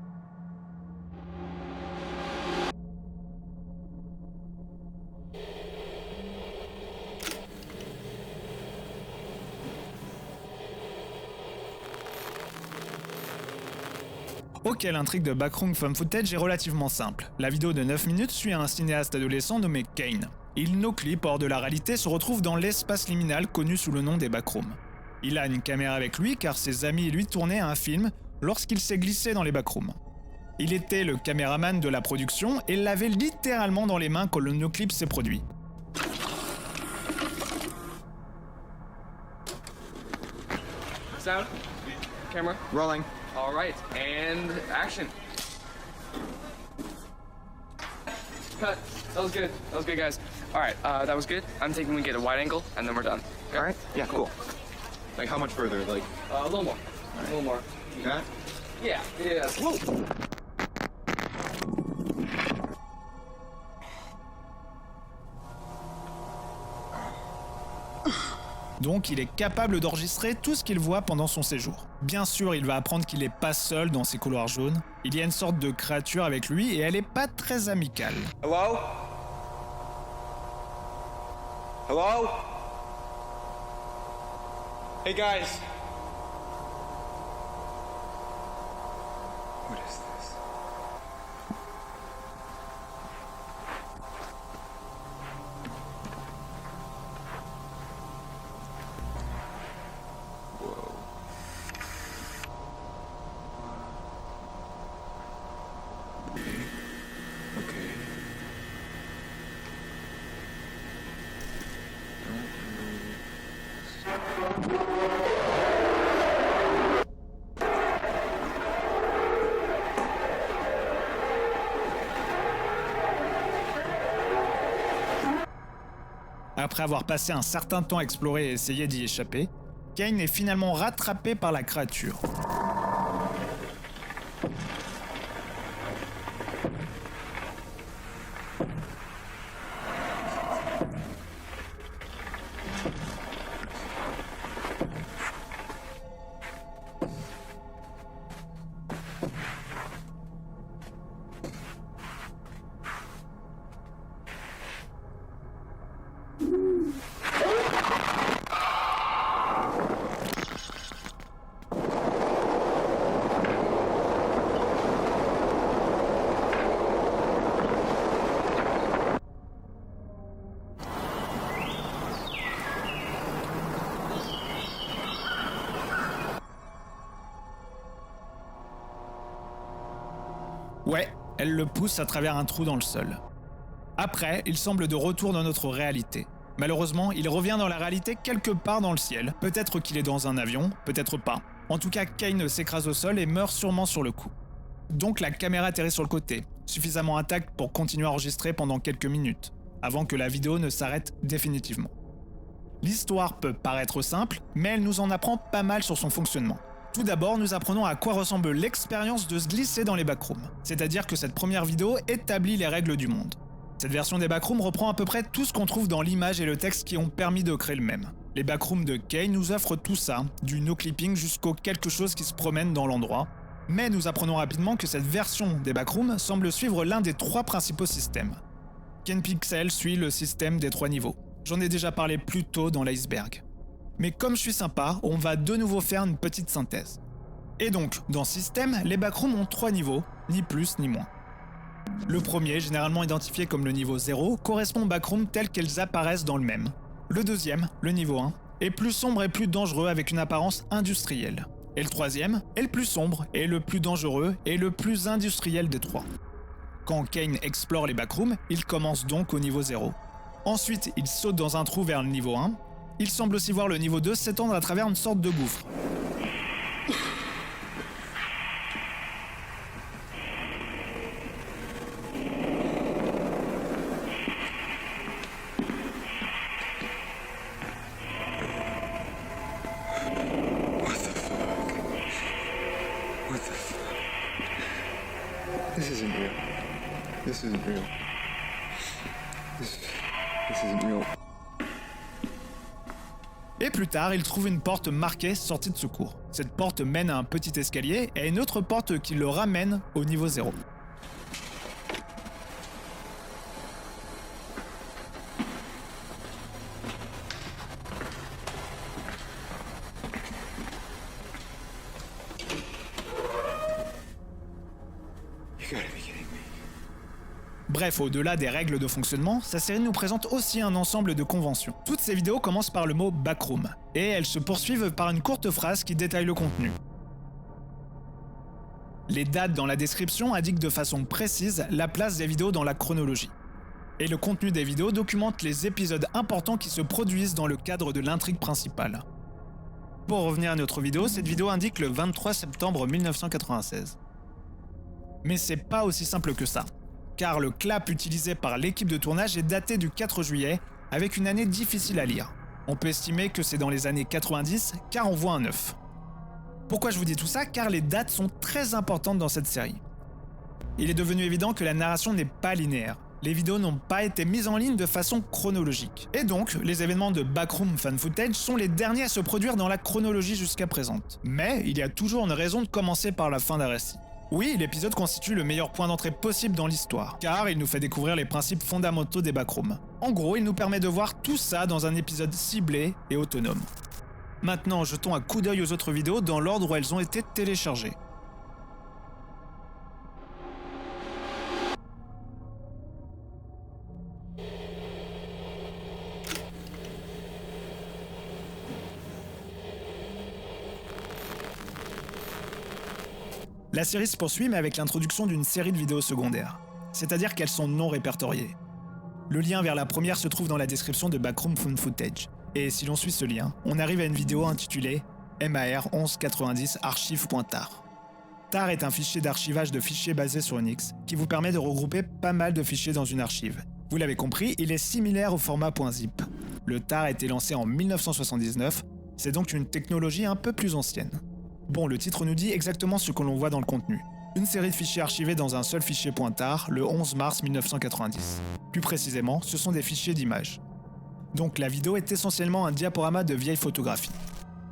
Ok, l'intrigue de Backroom Fan Footage est relativement simple. La vidéo de 9 minutes suit un cinéaste adolescent nommé Kane. Il no-clip hors de la réalité se retrouve dans l'espace liminal connu sous le nom des Backrooms. Il a une caméra avec lui car ses amis et lui tournaient un film lorsqu'il s'est glissé dans les Backrooms. Il était le caméraman de la production et l'avait littéralement dans les mains quand le no-clip s'est produit. Sound. Camera. Rolling. All right, and action. Cut. That was good. That was good, guys. All right, that was good. I'm thinking we get a wide angle, and then we're done. Okay? All right. Yeah, cool. Like how much further? Like A little more. A little more. you got it? Yeah. Yeah. Whoa. Donc il est capable d'enregistrer tout ce qu'il voit pendant son séjour. Bien sûr, il va apprendre qu'il n'est pas seul dans ces couloirs jaunes. Il y a une sorte de créature avec lui et elle n'est pas très amicale. Hello? Hello? Hey guys. What is this? Whoa. Okay. Après avoir passé un certain temps à explorer et essayer d'y échapper, Kane est finalement rattrapé par la créature. Ouais, elle le pousse à travers un trou dans le sol. Après, il semble de retour dans notre réalité. Malheureusement, il revient dans la réalité quelque part dans le ciel. Peut-être qu'il est dans un avion, peut-être pas. En tout cas, Kane s'écrase au sol et meurt sûrement sur le coup. Donc la caméra atterrit sur le côté, suffisamment intacte pour continuer à enregistrer pendant quelques minutes, avant que la vidéo ne s'arrête définitivement. L'histoire peut paraître simple, mais elle nous en apprend pas mal sur son fonctionnement. Tout d'abord, nous apprenons à quoi ressemble l'expérience de se glisser dans les backrooms. C'est-à-dire que cette première vidéo établit les règles du monde. Cette version des backrooms reprend à peu près tout ce qu'on trouve dans l'image et le texte qui ont permis de créer le même. Les backrooms de Kane nous offrent tout ça, du no-clipping jusqu'au quelque chose qui se promène dans l'endroit. Mais nous apprenons rapidement que cette version des backrooms semble suivre l'un des 3 principaux systèmes. KanePixel suit le système des 3 niveaux. J'en ai déjà parlé plus tôt dans l'iceberg. Mais comme je suis sympa, on va de nouveau faire une petite synthèse. Et donc, dans System, les backrooms ont 3 niveaux, ni plus ni moins. Le premier, généralement identifié comme le niveau 0, correspond aux backrooms tels qu'elles apparaissent dans le même. Le deuxième, le niveau 1, est plus sombre et plus dangereux avec une apparence industrielle. Et le troisième est le plus sombre et le plus dangereux et le plus industriel des 3. Quand Kane explore les backrooms, il commence donc au niveau 0. Ensuite, il saute dans un trou vers le niveau 1. Il semble aussi voir le niveau 2 s'étendre à travers une sorte de gouffre. This isn't real. This isn't real. This isn't real. Et plus tard, il trouve une porte marquée sortie de secours. Cette porte mène à un petit escalier et à une autre porte qui le ramène au niveau 0. You gotta be kidding me. Bref, au-delà des règles de fonctionnement, sa série nous présente aussi un ensemble de conventions. Toutes ces vidéos commencent par le mot backroom, et elles se poursuivent par une courte phrase qui détaille le contenu. Les dates dans la description indiquent de façon précise la place des vidéos dans la chronologie. Et le contenu des vidéos documente les épisodes importants qui se produisent dans le cadre de l'intrigue principale. Pour revenir à notre vidéo, cette vidéo indique le 23 septembre 1996. Mais c'est pas aussi simple que ça, car le clap utilisé par l'équipe de tournage est daté du 4 juillet, avec une année difficile à lire. On peut estimer que c'est dans les années 90, car on voit un 9. Pourquoi je vous dis tout ça? Car les dates sont très importantes dans cette série. Il est devenu évident que la narration n'est pas linéaire. Les vidéos n'ont pas été mises en ligne de façon chronologique. Et donc, les événements de Backroom Fan Footage sont les derniers à se produire dans la chronologie jusqu'à présente. Mais il y a toujours une raison de commencer par la fin d'un récit. Oui, l'épisode constitue le meilleur point d'entrée possible dans l'histoire, car il nous fait découvrir les principes fondamentaux des backrooms. En gros, il nous permet de voir tout ça dans un épisode ciblé et autonome. Maintenant, jetons un coup d'œil aux autres vidéos dans l'ordre où elles ont été téléchargées. La série se poursuit mais avec l'introduction d'une série de vidéos secondaires, c'est-à-dire qu'elles sont non répertoriées. Le lien vers la première se trouve dans la description de Backroom Fan Footage, et si l'on suit ce lien, on arrive à une vidéo intitulée MAR 1190 archive.tar. TAR est un fichier d'archivage de fichiers basé sur Unix qui vous permet de regrouper pas mal de fichiers dans une archive. Vous l'avez compris, il est similaire au format .zip. Le TAR a été lancé en 1979, c'est donc une technologie un peu plus ancienne. Bon, le titre nous dit exactement ce que l'on voit dans le contenu. Une série de fichiers archivés dans un seul fichier .tar le 11 mars 1990. Plus précisément, ce sont des fichiers d'images. Donc la vidéo est essentiellement un diaporama de vieilles photographies.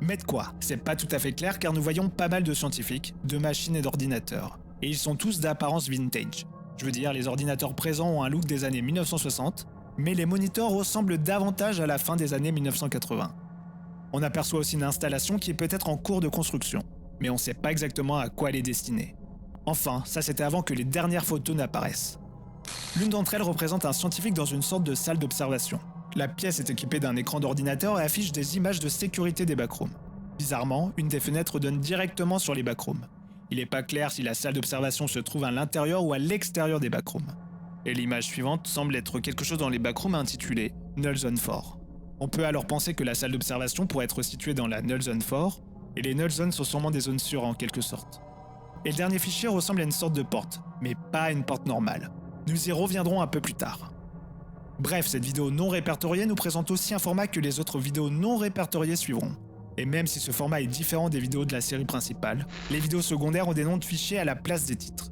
Mais de quoi? C'est pas tout à fait clair car nous voyons pas mal de scientifiques, de machines et d'ordinateurs. Et ils sont tous d'apparence vintage. Je veux dire, les ordinateurs présents ont un look des années 1960, Mais les moniteurs ressemblent davantage à la fin des années 1980. On aperçoit aussi une installation qui est peut-être en cours de construction, mais on ne sait pas exactement à quoi elle est destinée. Enfin, ça c'était avant que les dernières photos n'apparaissent. L'une d'entre elles représente un scientifique dans une sorte de salle d'observation. La pièce est équipée d'un écran d'ordinateur et affiche des images de sécurité des backrooms. Bizarrement, une des fenêtres donne directement sur les backrooms. Il n'est pas clair si la salle d'observation se trouve à l'intérieur ou à l'extérieur des backrooms. Et l'image suivante semble être quelque chose dans les backrooms intitulé Null Zone 4. On peut alors penser que la salle d'observation pourrait être située dans la Null Zone 4, et les Null Zones sont sûrement des zones sûres en quelque sorte. Et le dernier fichier ressemble à une sorte de porte, mais pas à une porte normale. Nous y reviendrons un peu plus tard. Bref, cette vidéo non répertoriée nous présente aussi un format que les autres vidéos non répertoriées suivront. Et même si ce format est différent des vidéos de la série principale, les vidéos secondaires ont des noms de fichiers à la place des titres.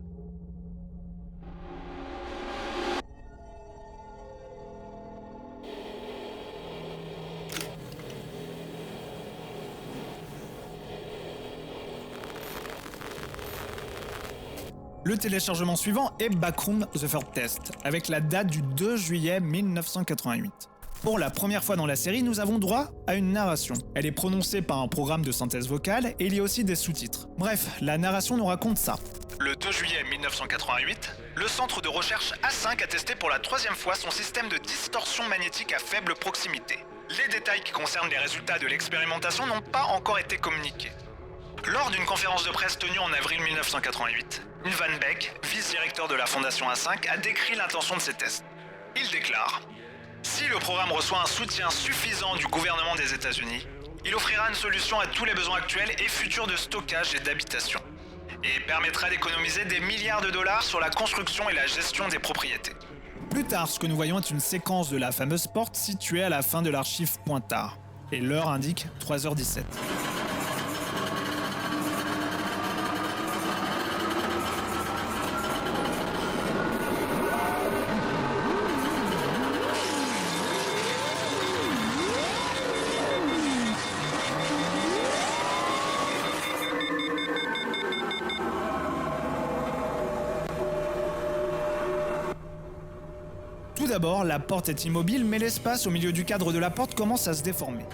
Le téléchargement suivant est Backroom The Third Test, avec la date du 2 juillet 1988. Pour la première fois dans la série, nous avons droit à une narration. Elle est prononcée par un programme de synthèse vocale et il y a aussi des sous-titres. Bref, la narration nous raconte ça. Le 2 juillet 1988, le centre de recherche A5 a testé pour la 3e fois son système de distorsion magnétique à faible proximité. Les détails qui concernent les résultats de l'expérimentation n'ont pas encore été communiqués. Lors d'une conférence de presse tenue en avril 1988, Van Beck, vice-directeur de la fondation A5, a décrit l'intention de ces tests. Il déclare « Si le programme reçoit un soutien suffisant du gouvernement des États-Unis, il offrira une solution à tous les besoins actuels et futurs de stockage et d'habitation, et permettra d'économiser des milliards de dollars sur la construction et la gestion des propriétés. » Plus tard, ce que nous voyons est une séquence de la fameuse porte située à la fin de l'archive Pointard, et l'heure indique 3h17. Tout d'abord, la porte est immobile, mais l'espace au milieu du cadre de la porte commence à se déformer.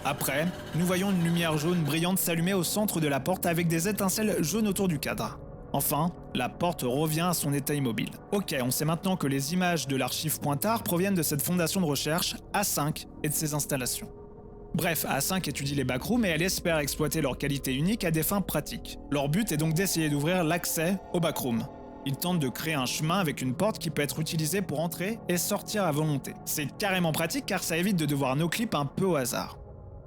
Après, nous voyons une lumière jaune brillante s'allumer au centre de la porte avec des étincelles jaunes autour du cadre. Enfin, la porte revient à son état immobile. Ok, on sait maintenant que les images de l'archive Pointard proviennent de cette fondation de recherche, A5, et de ses installations. Bref, A5 étudie les backrooms et elle espère exploiter leur qualité unique à des fins pratiques. Leur but est donc d'essayer d'ouvrir l'accès aux backrooms. Ils tentent de créer un chemin avec une porte qui peut être utilisée pour entrer et sortir à volonté. C'est carrément pratique car ça évite de devoir no-clip un peu au hasard.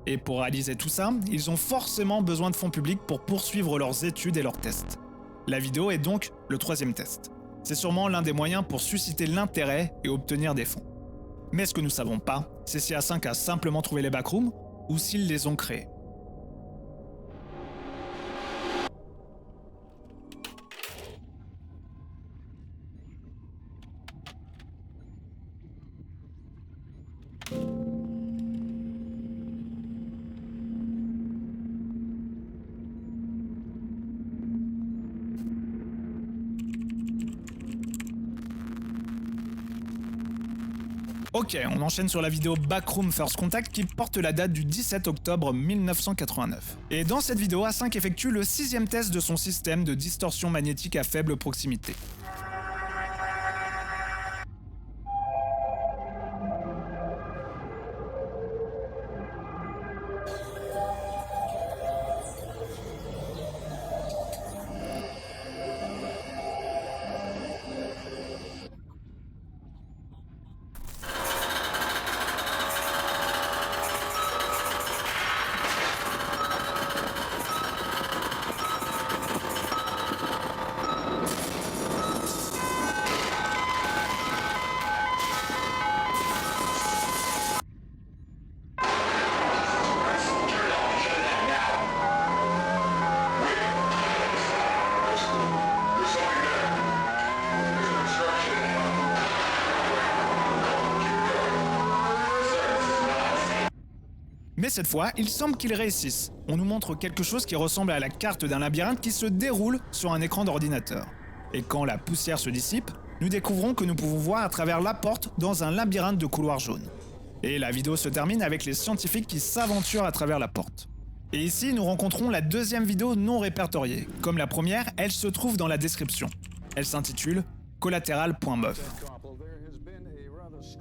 Et pour réaliser tout ça, ils ont forcément besoin de fonds publics pour poursuivre leurs études et leurs tests. La vidéo est donc le 3e test. C'est sûrement l'un des moyens pour susciter l'intérêt et obtenir des fonds. Mais ce que nous savons pas, c'est si A5 a simplement trouvé les backrooms ou s'ils les ont créés. Ok, on enchaîne sur la vidéo Backroom First Contact qui porte la date du 17 octobre 1989. Et dans cette vidéo, A5 effectue le 6e test de son système de distorsion magnétique à faible proximité. Mais cette fois, il semble qu'ils réussissent. On nous montre quelque chose qui ressemble à la carte d'un labyrinthe qui se déroule sur un écran d'ordinateur. Et quand la poussière se dissipe, nous découvrons que nous pouvons voir à travers la porte dans un labyrinthe de couloirs jaunes. Et la vidéo se termine avec les scientifiques qui s'aventurent à travers la porte. Et ici, nous rencontrons la deuxième vidéo non répertoriée. Comme la première, elle se trouve dans la description. Elle s'intitule « Collatéral.mov ».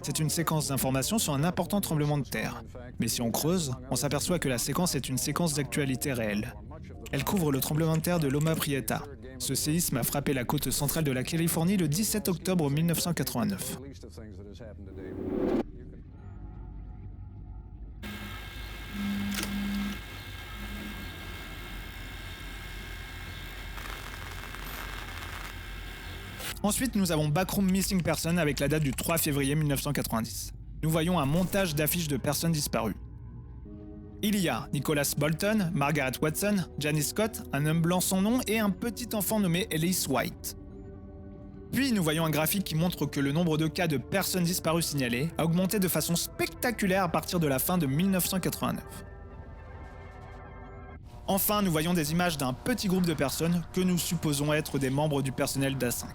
C'est une séquence d'informations sur un important tremblement de terre. Mais si on creuse, on s'aperçoit que la séquence est une séquence d'actualité réelle. Elle couvre le tremblement de terre de Loma Prieta. Ce séisme a frappé la côte centrale de la Californie le 17 octobre 1989. Ensuite, nous avons Backroom Missing Person avec la date du 3 février 1990. Nous voyons un montage d'affiches de personnes disparues. Il y a Nicholas Bolton, Margaret Watson, Janice Scott, un homme blanc sans nom et un petit enfant nommé Ellis White. Puis nous voyons un graphique qui montre que le nombre de cas de personnes disparues signalées a augmenté de façon spectaculaire à partir de la fin de 1989. Enfin, nous voyons des images d'un petit groupe de personnes que nous supposons être des membres du personnel d'A5.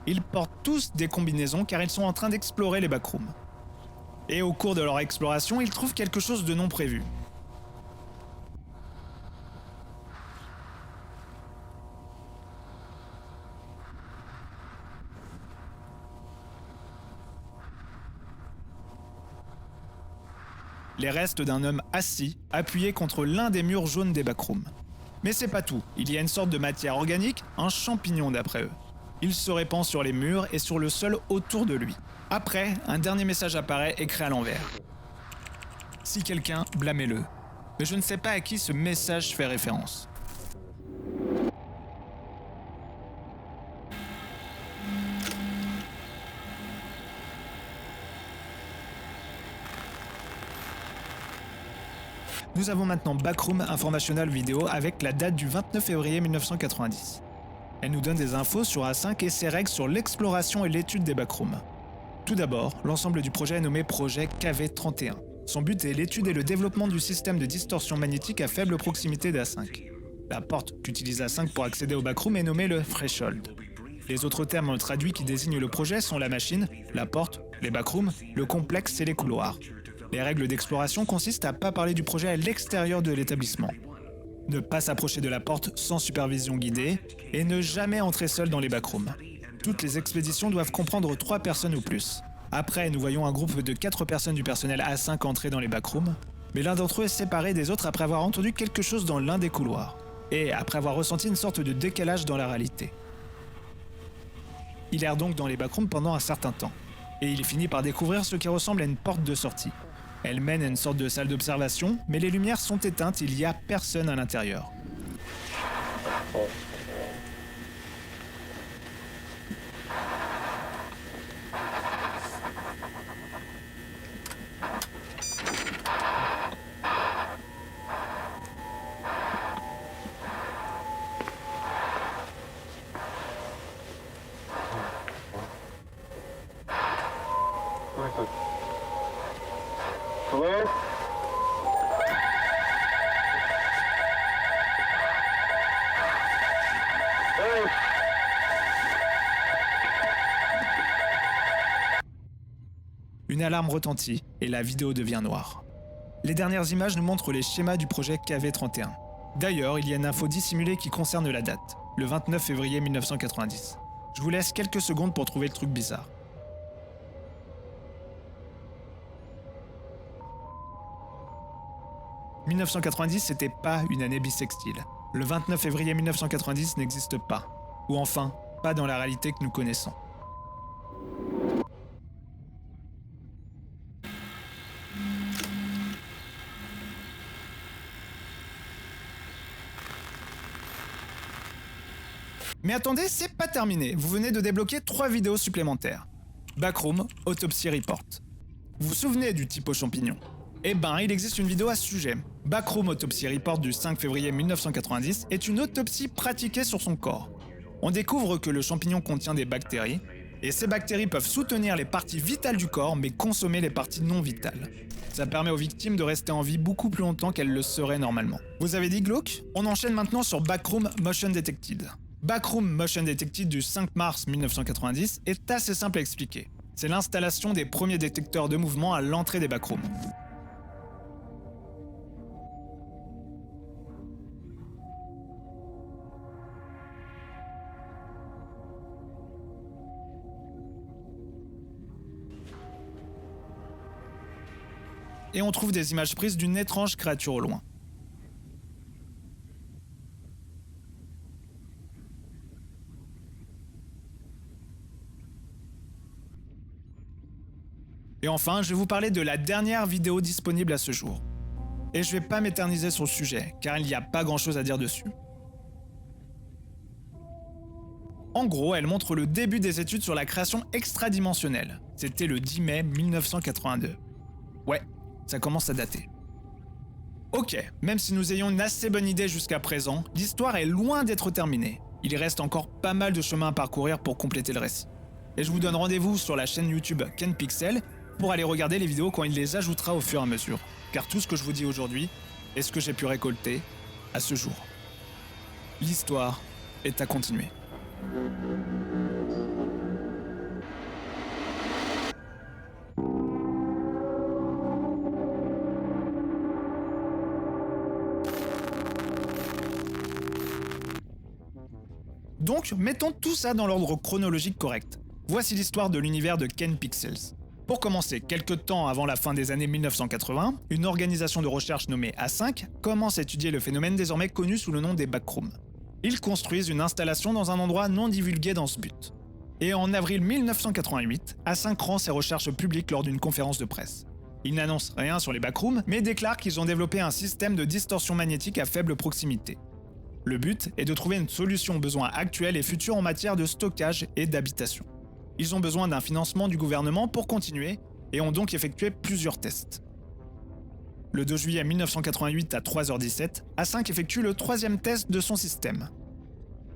Ils portent tous des combinaisons car ils sont en train d'explorer les backrooms. Et au cours de leur exploration, ils trouvent quelque chose de non prévu. Les restes d'un homme assis, appuyé contre l'un des murs jaunes des backrooms. Mais c'est pas tout, il y a une sorte de matière organique, un champignon d'après eux. Il se répand sur les murs et sur le sol autour de lui. Après, un dernier message apparaît écrit à l'envers. Si quelqu'un, blâmez-le. Mais je ne sais pas à qui ce message fait référence. Nous avons maintenant Backroom Informational Video avec la date du 29 février 1990. Elle nous donne des infos sur A5 et ses règles sur l'exploration et l'étude des backrooms. Tout d'abord, l'ensemble du projet est nommé projet KV31. Son but est l'étude et le développement du système de distorsion magnétique à faible proximité d'A5. La porte qu'utilise A5 pour accéder au backroom est nommée le threshold. Les autres termes traduits qui désignent le projet sont la machine, la porte, les backrooms, le complexe et les couloirs. Les règles d'exploration consistent à ne pas parler du projet à l'extérieur de l'établissement. Ne pas s'approcher de la porte sans supervision guidée et ne jamais entrer seul dans les backrooms. Toutes les expéditions doivent comprendre 3 personnes ou plus. Après, nous voyons un groupe de 4 personnes du personnel A5 entrer dans les backrooms, mais l'un d'entre eux est séparé des autres après avoir entendu quelque chose dans l'un des couloirs, et après avoir ressenti une sorte de décalage dans la réalité. Il erre donc dans les backrooms pendant un certain temps, et il finit par découvrir ce qui ressemble à une porte de sortie. Elle mène à une sorte de salle d'observation, mais les lumières sont éteintes, il n'y a personne à l'intérieur. Hello? Hey! Une alarme retentit et la vidéo devient noire. Les dernières images nous montrent les schémas du projet KV31. D'ailleurs, il y a une info dissimulée qui concerne la date, le 29 février 1990. Je vous laisse quelques secondes pour trouver le truc bizarre. « 1990, c'était pas une année bissextile. Le 29 février 1990 n'existe pas. Ou enfin, pas dans la réalité que nous connaissons. » Mais attendez, c'est pas terminé. Vous venez de débloquer 3 vidéos supplémentaires. Backroom, Autopsy Report. Vous vous souvenez du type aux champignons ? Eh ben, il existe une vidéo à ce sujet. Backroom Autopsy Report du 5 février 1990 est une autopsie pratiquée sur son corps. On découvre que le champignon contient des bactéries, et ces bactéries peuvent soutenir les parties vitales du corps, mais consommer les parties non vitales. Ça permet aux victimes de rester en vie beaucoup plus longtemps qu'elles le seraient normalement. Vous avez dit glauque ? On enchaîne maintenant sur Backroom Motion Detected. Backroom Motion Detected du 5 mars 1990 est assez simple à expliquer. C'est l'installation des premiers détecteurs de mouvement à l'entrée des backrooms. Et on trouve des images prises d'une étrange créature au loin. Et enfin, je vais vous parler de la dernière vidéo disponible à ce jour. Et je vais pas m'éterniser sur le sujet, car il n'y a pas grand chose à dire dessus. En gros, elle montre le début des études sur la création extradimensionnelle. C'était le 10 mai 1982. Ouais, ça commence à dater. Ok, même si nous ayons une assez bonne idée jusqu'à présent, l'histoire est loin d'être terminée. Il reste encore pas mal de chemin à parcourir pour compléter le récit. Et je vous donne rendez-vous sur la chaîne YouTube Ken Pixel pour aller regarder les vidéos quand il les ajoutera au fur et à mesure. Car tout ce que je vous dis aujourd'hui est ce que j'ai pu récolter à ce jour. L'histoire est à continuer. Donc, mettons tout ça dans l'ordre chronologique correct. Voici l'histoire de l'univers de Ken Pixels. Pour commencer, quelques temps avant la fin des années 1980, une organisation de recherche nommée A5 commence à étudier le phénomène désormais connu sous le nom des backrooms. Ils construisent une installation dans un endroit non divulgué dans ce but. Et en avril 1988, A5 rend ses recherches publiques lors d'une conférence de presse. Ils n'annoncent rien sur les backrooms, mais déclarent qu'ils ont développé un système de distorsion magnétique à faible proximité. Le but est de trouver une solution aux besoins actuels et futurs en matière de stockage et d'habitation. Ils ont besoin d'un financement du gouvernement pour continuer et ont donc effectué plusieurs tests. Le 2 juillet 1988 à 3h17, A5 effectue le 3e test de son système.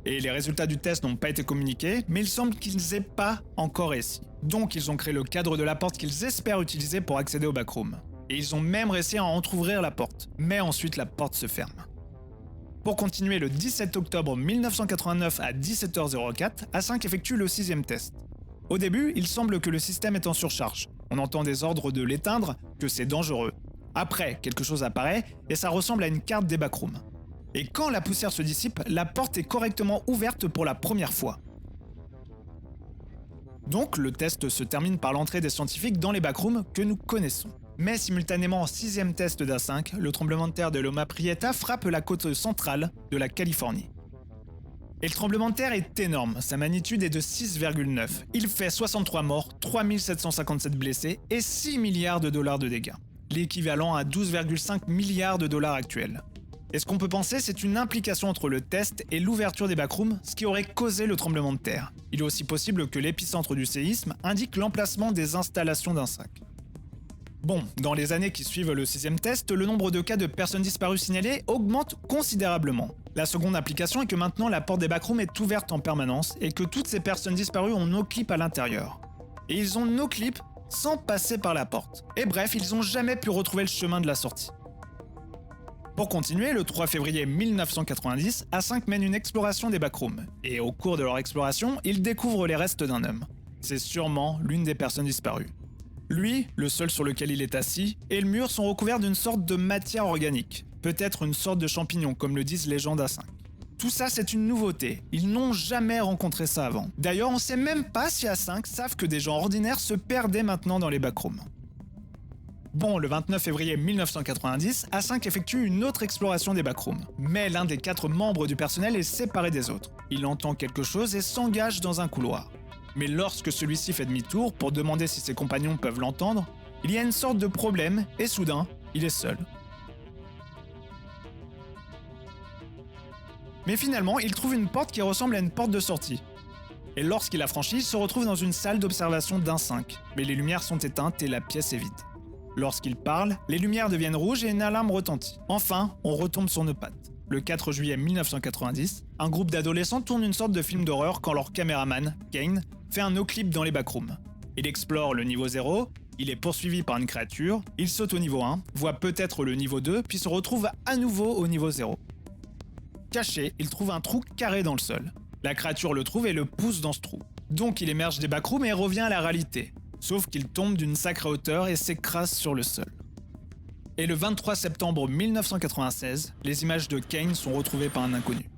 Et les résultats du test n'ont pas été communiqués, mais il semble qu'ils n'aient pas encore réussi. Donc ils ont créé le cadre de la porte qu'ils espèrent utiliser pour accéder au backroom. Et ils ont même réussi à entrouvrir la porte, mais ensuite la porte se ferme. Pour continuer, le 17 octobre 1989 à 17h04, A5 effectue le 6e test. Au début, il semble que le système est en surcharge. On entend des ordres de l'éteindre, que c'est dangereux. Après, quelque chose apparaît et ça ressemble à une carte des backrooms. Et quand la poussière se dissipe, la porte est correctement ouverte pour la première fois. Donc, le test se termine par l'entrée des scientifiques dans les backrooms que nous connaissons. Mais simultanément au 6e test d'A5, le tremblement de terre de Loma Prieta frappe la côte centrale de la Californie. Et le tremblement de terre est énorme, sa magnitude est de 6,9. Il fait 63 morts, 3757 blessés et 6 milliards de dollars de dégâts, l'équivalent à 12,5 milliards de dollars actuels. Et ce qu'on peut penser, c'est une implication entre le test et l'ouverture des backrooms, ce qui aurait causé le tremblement de terre. Il est aussi possible que l'épicentre du séisme indique l'emplacement des installations d'A5. Bon, dans les années qui suivent le 6e test, le nombre de cas de personnes disparues signalées augmente considérablement. La seconde implication est que maintenant la porte des backrooms est ouverte en permanence et que toutes ces personnes disparues ont no-clip à l'intérieur. Et ils ont no-clip sans passer par la porte. Et bref, ils n'ont jamais pu retrouver le chemin de la sortie. Pour continuer, le 3 février 1990, A5 mène une exploration des backrooms. Et au cours de leur exploration, ils découvrent les restes d'un homme. C'est sûrement l'une des personnes disparues. Lui, le sol sur lequel il est assis, et le mur sont recouverts d'une sorte de matière organique. Peut-être une sorte de champignon, comme le disent les gens d'A5. Tout ça, c'est une nouveauté. Ils n'ont jamais rencontré ça avant. D'ailleurs, on ne sait même pas si A5 savent que des gens ordinaires se perdaient maintenant dans les backrooms. Bon, le 29 février 1990, A5 effectue une autre exploration des backrooms. Mais l'un des 4 membres du personnel est séparé des autres. Il entend quelque chose et s'engage dans un couloir. Mais lorsque celui-ci fait demi-tour pour demander si ses compagnons peuvent l'entendre, il y a une sorte de problème et soudain, il est seul. Mais finalement, il trouve une porte qui ressemble à une porte de sortie. Et lorsqu'il la franchit, il se retrouve dans une salle d'observation d'A5. Mais les lumières sont éteintes et la pièce est vide. Lorsqu'il parle, les lumières deviennent rouges et une alarme retentit. Enfin, on retombe sur nos pattes. Le 4 juillet 1990, un groupe d'adolescents tourne une sorte de film d'horreur quand leur caméraman, Kane, fait un no-clip dans les backrooms. Il explore le niveau 0, il est poursuivi par une créature, il saute au niveau 1, voit peut-être le niveau 2, puis se retrouve à nouveau au niveau 0. Caché, il trouve un trou carré dans le sol. La créature le trouve et le pousse dans ce trou. Donc il émerge des backrooms et revient à la réalité. Sauf qu'il tombe d'une sacrée hauteur et s'écrase sur le sol. Et le 23 septembre 1996, les images de Kane sont retrouvées par un inconnu.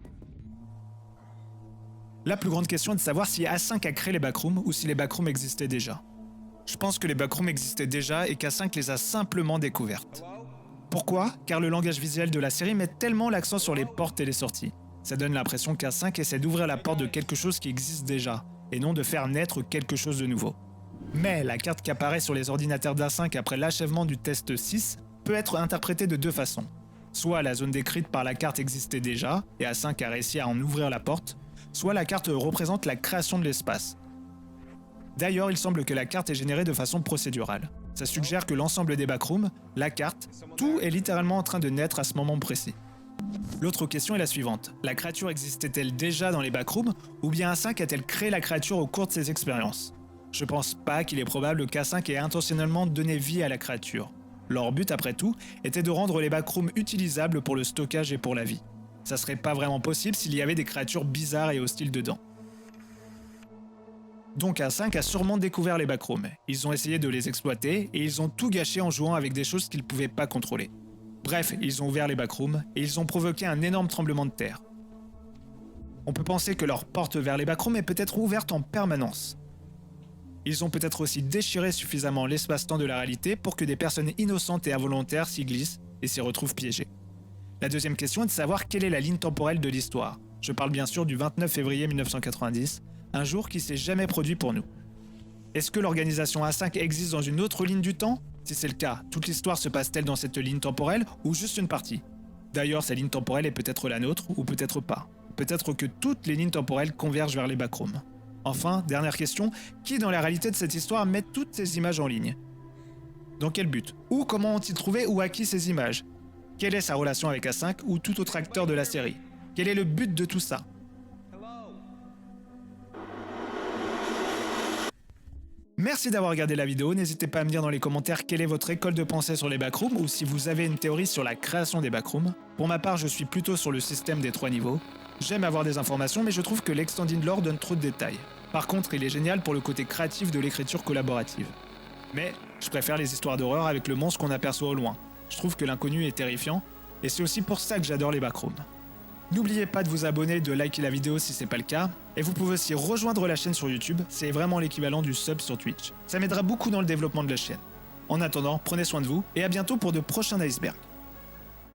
La plus grande question est de savoir si A5 a créé les backrooms ou si les backrooms existaient déjà. Je pense que les backrooms existaient déjà et qu'A5 les a simplement découvertes. Pourquoi ? Car le langage visuel de la série met tellement l'accent sur les portes et les sorties. Ça donne l'impression qu'A5 essaie d'ouvrir la porte de quelque chose qui existe déjà, et non de faire naître quelque chose de nouveau. Mais la carte qui apparaît sur les ordinateurs d'A5 après l'achèvement du test 6 peut être interprétée de deux façons. Soit la zone décrite par la carte existait déjà, et A5 a réussi à en ouvrir la porte, soit la carte représente la création de l'espace. D'ailleurs, il semble que la carte est générée de façon procédurale. Ça suggère que l'ensemble des backrooms, la carte, tout est littéralement en train de naître à ce moment précis. L'autre question est la suivante. La créature existait-elle déjà dans les backrooms, ou bien A5 a-t-elle créé la créature au cours de ses expériences ? Je pense pas qu'il est probable qu'A5 ait intentionnellement donné vie à la créature. Leur but, après tout, était de rendre les backrooms utilisables pour le stockage et pour la vie. Ça serait pas vraiment possible s'il y avait des créatures bizarres et hostiles dedans. Donc A5 a sûrement découvert les backrooms. Ils ont essayé de les exploiter et ils ont tout gâché en jouant avec des choses qu'ils pouvaient pas contrôler. Bref, ils ont ouvert les backrooms et ils ont provoqué un énorme tremblement de terre. On peut penser que leur porte vers les backrooms est peut-être ouverte en permanence. Ils ont peut-être aussi déchiré suffisamment l'espace-temps de la réalité pour que des personnes innocentes et involontaires s'y glissent et s'y retrouvent piégées. La deuxième question est de savoir quelle est la ligne temporelle de l'histoire. Je parle bien sûr du 29 février 1990, un jour qui s'est jamais produit pour nous. Est-ce que l'organisation A5 existe dans une autre ligne du temps ? Si c'est le cas, toute l'histoire se passe-t-elle dans cette ligne temporelle ou juste une partie ? D'ailleurs, cette ligne temporelle est peut-être la nôtre ou peut-être pas. Peut-être que toutes les lignes temporelles convergent vers les backrooms. Enfin, dernière question, qui dans la réalité de cette histoire met toutes ces images en ligne ? Dans quel but ? Ou comment ont-ils trouvé ou acquis ces images ? Quelle est sa relation avec A5 ou tout autre acteur de la série ? Quel est le but de tout ça ? Merci d'avoir regardé la vidéo, n'hésitez pas à me dire dans les commentaires quelle est votre école de pensée sur les backrooms ou si vous avez une théorie sur la création des backrooms. Pour ma part, je suis plutôt sur le système des 3 niveaux. J'aime avoir des informations, mais je trouve que l'Extended Lore donne trop de détails. Par contre, il est génial pour le côté créatif de l'écriture collaborative. Mais je préfère les histoires d'horreur avec le monstre qu'on aperçoit au loin. Je trouve que l'inconnu est terrifiant, et c'est aussi pour ça que j'adore les backrooms. N'oubliez pas de vous abonner, de liker la vidéo si c'est pas le cas, et vous pouvez aussi rejoindre la chaîne sur YouTube, c'est vraiment l'équivalent du sub sur Twitch. Ça m'aidera beaucoup dans le développement de la chaîne. En attendant, prenez soin de vous, et à bientôt pour de prochains icebergs.